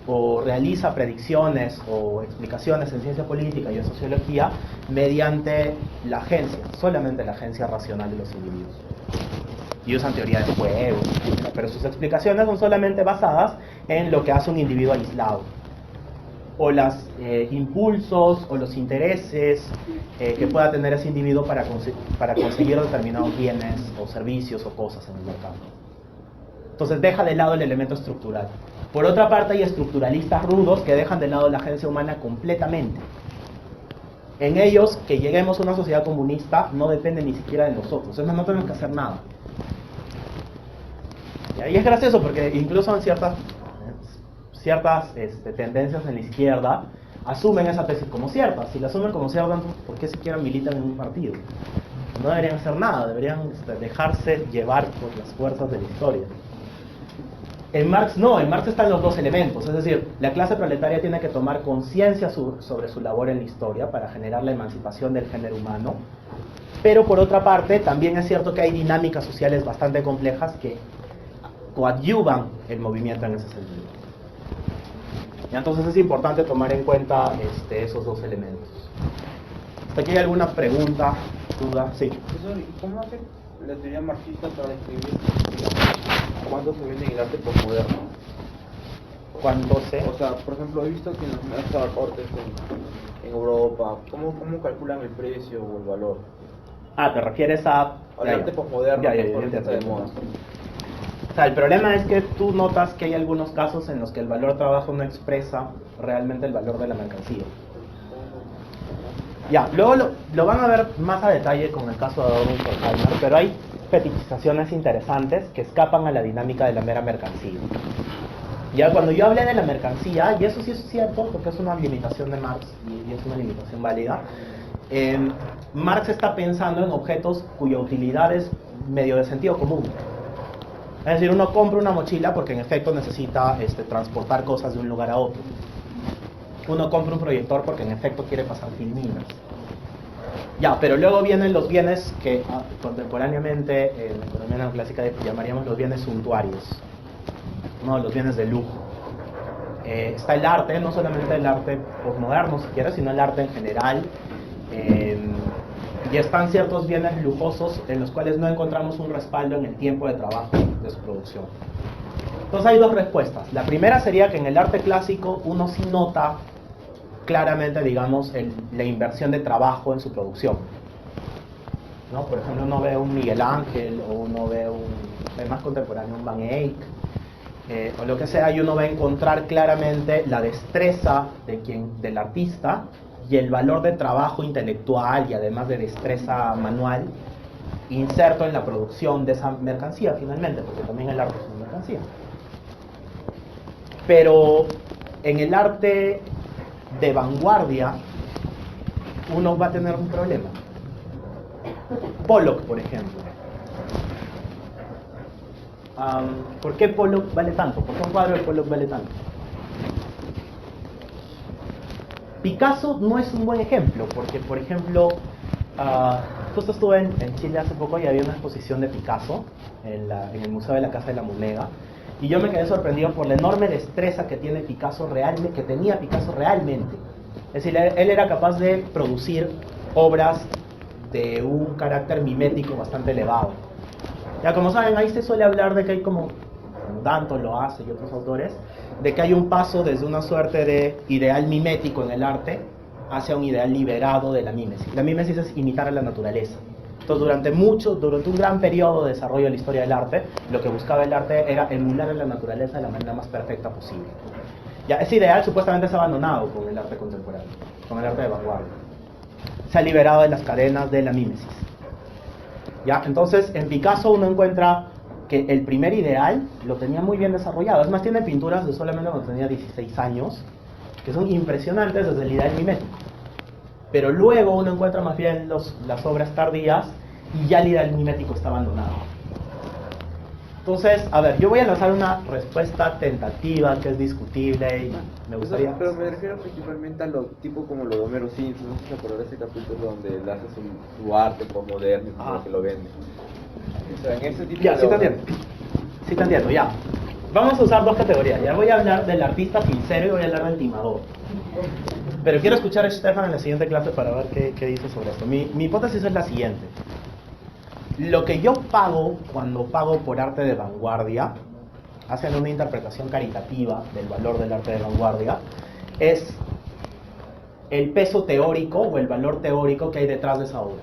o realiza predicciones o explicaciones en ciencia política y en sociología mediante la agencia, solamente la agencia racional de los individuos. Y usan teoría de juegos, pero sus explicaciones son solamente basadas en lo que hace un individuo aislado, o los impulsos o los intereses que pueda tener ese individuo para conseguir determinados bienes o servicios o cosas en el mercado. Entonces deja de lado el elemento estructural. Por otra parte, hay estructuralistas rudos que dejan de lado la agencia humana completamente. En ellos, que lleguemos a una sociedad comunista no depende ni siquiera de nosotros, es más, no tenemos que hacer nada. Y es gracioso porque incluso en ciertas tendencias en la izquierda asumen esa tesis como cierta. Si la asumen como cierta, entonces, ¿por qué siquiera militan en un partido? No deberían hacer nada, deberían dejarse llevar por las fuerzas de la historia. En Marx no, en Marx están los dos elementos, es decir, la clase proletaria tiene que tomar conciencia sobre su labor en la historia para generar la emancipación del género humano, pero por otra parte también es cierto que hay dinámicas sociales bastante complejas que coadyuvan el movimiento en ese sentido. Y entonces es importante tomar en cuenta esos dos elementos. ¿Hasta aquí hay alguna pregunta, duda? Sí. Profesor, ¿cómo hace la teoría marxista para describir cuándo se vende el arte posmoderno? ¿Cuándo se? O sea, por ejemplo, he visto que en los mercados cortes en Europa, ¿cómo calculan el precio o el valor? Ah, ¿te refieres al arte posmoderno? Ya, que está de moda. O sea, el problema es que tú notas que hay algunos casos en los que el valor trabajo no expresa realmente el valor de la mercancía. Ya, luego lo van a ver más a detalle con el caso de Adorno y Horkheimer, pero hay fetichizaciones interesantes que escapan a la dinámica de la mera mercancía. Ya cuando yo hablé de la mercancía, y eso sí es cierto porque es una limitación de Marx y es una limitación válida, Marx está pensando en objetos cuya utilidad es medio de sentido común. Es decir, uno compra una mochila porque en efecto necesita transportar cosas de un lugar a otro. Uno compra un proyector porque en efecto quiere pasar filminas. Ya, pero luego vienen los bienes que contemporáneamente en la economía neoclásica llamaríamos los bienes suntuarios, ¿no? Los bienes de lujo. Está el arte, no solamente el arte posmoderno si quieres, sino el arte en general. Y están ciertos bienes lujosos en los cuales no encontramos un respaldo en el tiempo de trabajo de su producción. Entonces hay dos respuestas. La primera sería que en el arte clásico uno sí nota claramente, digamos, la inversión de trabajo en su producción. ¿no? Por ejemplo, uno ve un Miguel Ángel, o uno ve es más contemporáneo, un Van Eyck, o lo que sea, y uno va a encontrar claramente la destreza del artista y el valor de trabajo intelectual y además de destreza manual inserto en la producción de esa mercancía finalmente, porque también el arte es una mercancía. Pero en el arte de vanguardia uno va a tener un problema. Pollock, por ejemplo. ¿Por qué Pollock vale tanto? ¿Por qué un cuadro de Pollock vale tanto? Picasso no es un buen ejemplo, porque, por ejemplo, justo estuve en Chile hace poco y había una exposición de Picasso en el Museo de la Casa de la Moneda, y yo me quedé sorprendido por la enorme destreza que tenía Picasso realmente. Es decir, él era capaz de producir obras de un carácter mimético bastante elevado. Ya, como saben, ahí se suele hablar de que hay como Danton lo hace y otros autores, de que hay un paso desde una suerte de ideal mimético en el arte hacia un ideal liberado de la mímesis. La mímesis es imitar a la naturaleza. Entonces, durante un gran periodo de desarrollo de la historia del arte, lo que buscaba el arte era emular a la naturaleza de la manera más perfecta posible. Ya, ese ideal supuestamente se ha abandonado con el arte contemporáneo, con el arte de vanguardia. Se ha liberado de las cadenas de la mímesis. ¿Ya? Entonces, en Picasso uno encuentra que el primer ideal lo tenía muy bien desarrollado. Es más, tiene pinturas de solamente cuando tenía 16 años, que son impresionantes desde el ideal mimético. Pero luego uno encuentra más bien las obras tardías y ya el ideal mimético está abandonado. Entonces, a ver, yo voy a lanzar una respuesta tentativa que es discutible y me gustaría... Pero me refiero principalmente a lo tipo como lo de Homero Simpson, no sé si se acuerdan de ese capítulo donde él hace su arte por moderno y como que lo vende. O sea, en ese tipo ya, de sí te obras- entiendo. Sí te entiendo, ya. Vamos a usar dos categorías. Ya voy a hablar del artista sincero y voy a hablar del timador. Pero quiero escuchar a Stefan en la siguiente clase para ver qué dice sobre esto. Mi hipótesis es la siguiente. Lo que yo pago cuando pago por arte de vanguardia, hacen una interpretación caritativa del valor del arte de vanguardia, es el peso teórico o el valor teórico que hay detrás de esa obra.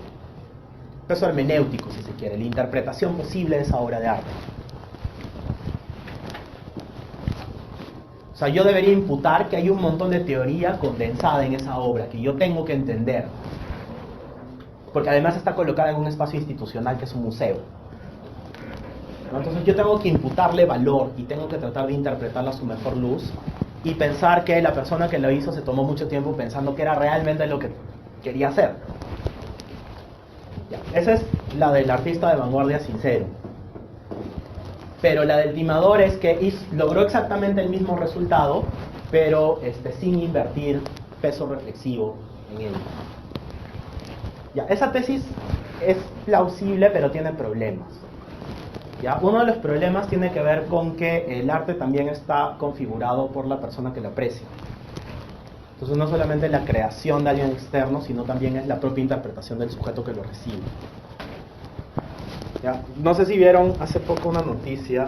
Peso hermenéutico, si se quiere, la interpretación posible de esa obra de arte. O sea, yo debería imputar que hay un montón de teoría condensada en esa obra que yo tengo que entender. Porque además está colocada en un espacio institucional que es un museo. ¿No? Entonces yo tengo que imputarle valor y tengo que tratar de interpretarla a su mejor luz y pensar que la persona que lo hizo se tomó mucho tiempo pensando que era realmente lo que quería hacer. Ya, esa es la del artista de vanguardia sincero. Pero la del timador es que logró exactamente el mismo resultado, pero sin invertir peso reflexivo en él. Ya, esa tesis es plausible, pero tiene problemas. ¿Ya? Uno de los problemas tiene que ver con que el arte también está configurado por la persona que lo aprecia. Entonces no solamente la creación de alguien externo, sino también es la propia interpretación del sujeto que lo recibe. ¿Ya? No sé si vieron hace poco una noticia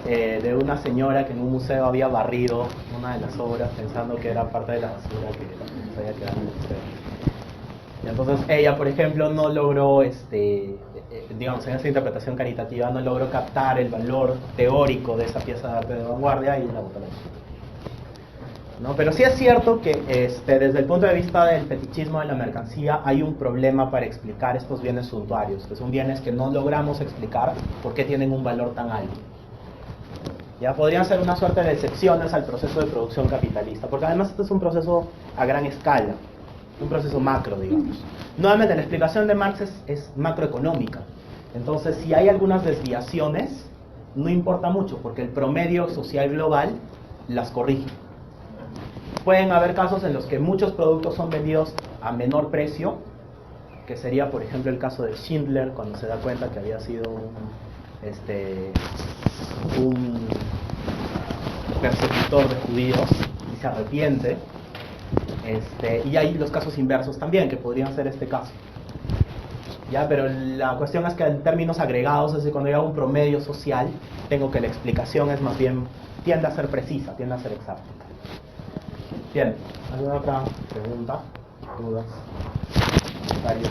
de una señora que en un museo había barrido una de las obras pensando que era parte de la basura que se había quedado en el museo. Y entonces ella, por ejemplo, no logró, digamos, en esa interpretación caritativa, no logró captar el valor teórico de esa pieza de arte de vanguardia y la botó a la basura. ¿No? Pero sí es cierto que desde el punto de vista del fetichismo de la mercancía hay un problema para explicar estos bienes suntuarios, que son bienes que no logramos explicar por qué tienen un valor tan alto. Ya podrían ser una suerte de excepciones al proceso de producción capitalista, porque además este es un proceso a gran escala, un proceso macro, digamos. Nuevamente, la explicación de Marx es macroeconómica, entonces si hay algunas desviaciones, no importa mucho, porque el promedio social global las corrige. Pueden haber casos en los que muchos productos son vendidos a menor precio, que sería por ejemplo el caso de Schindler cuando se da cuenta que había sido un persecutor de judíos y se arrepiente. Y hay los casos inversos también, que podrían ser este caso. ¿Ya? Pero la cuestión es que en términos agregados, es decir, cuando yo hago un promedio social, tengo que la explicación es más bien, tiende a ser precisa, tiende a ser exacta. Bien, ¿alguna otra pregunta? ¿Dudas? ¿Comentarios?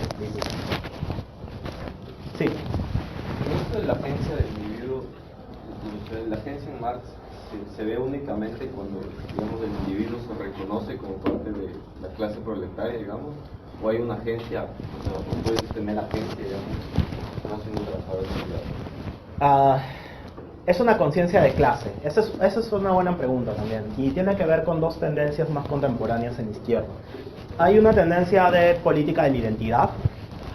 Sí. Esto de la agencia del individuo, la agencia en Marx se ve únicamente cuando, digamos, el individuo se reconoce como parte de la clase proletaria, digamos, o hay una agencia, o sea, o puedes tener agencia, digamos, como siendo trabajador de ciudad. Es una conciencia de clase. Esa es una buena pregunta también. Y tiene que ver con dos tendencias más contemporáneas en la izquierda. Hay una tendencia de política de la identidad,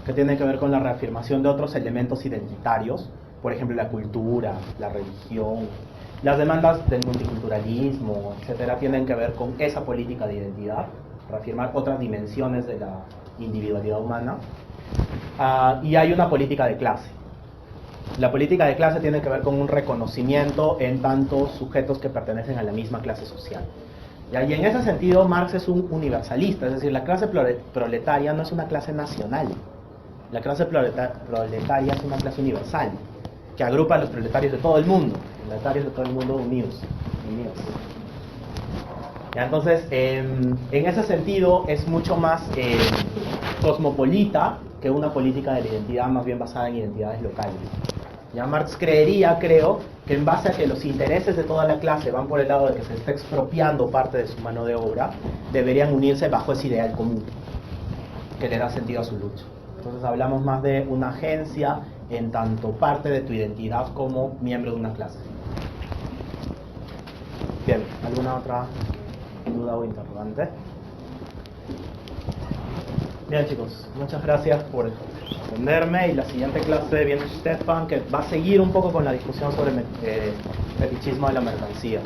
que tiene que ver con la reafirmación de otros elementos identitarios, por ejemplo la cultura, la religión, las demandas del multiculturalismo, etcétera, tienen que ver con esa política de identidad, reafirmar otras dimensiones de la individualidad humana. Y hay una política de clase. La política de clase tiene que ver con un reconocimiento en tantos sujetos que pertenecen a la misma clase social. Y en ese sentido Marx es un universalista, es decir, la clase proletaria no es una clase nacional. La clase proletaria es una clase universal, que agrupa a los proletarios de todo el mundo, unidos. Ya, entonces, en ese sentido es mucho más cosmopolita que una política de la identidad más bien basada en identidades locales. Ya Marx creo, que en base a que los intereses de toda la clase van por el lado de que se está expropiando parte de su mano de obra, deberían unirse bajo ese ideal común, que le da sentido a su lucha. Entonces hablamos más de una agencia en tanto parte de tu identidad como miembro de una clase. Bien, ¿alguna otra duda o interrogante? Bien chicos, muchas gracias por atenderme, y la siguiente clase viene Stefan, que va a seguir un poco con la discusión sobre el fetichismo de la mercancía.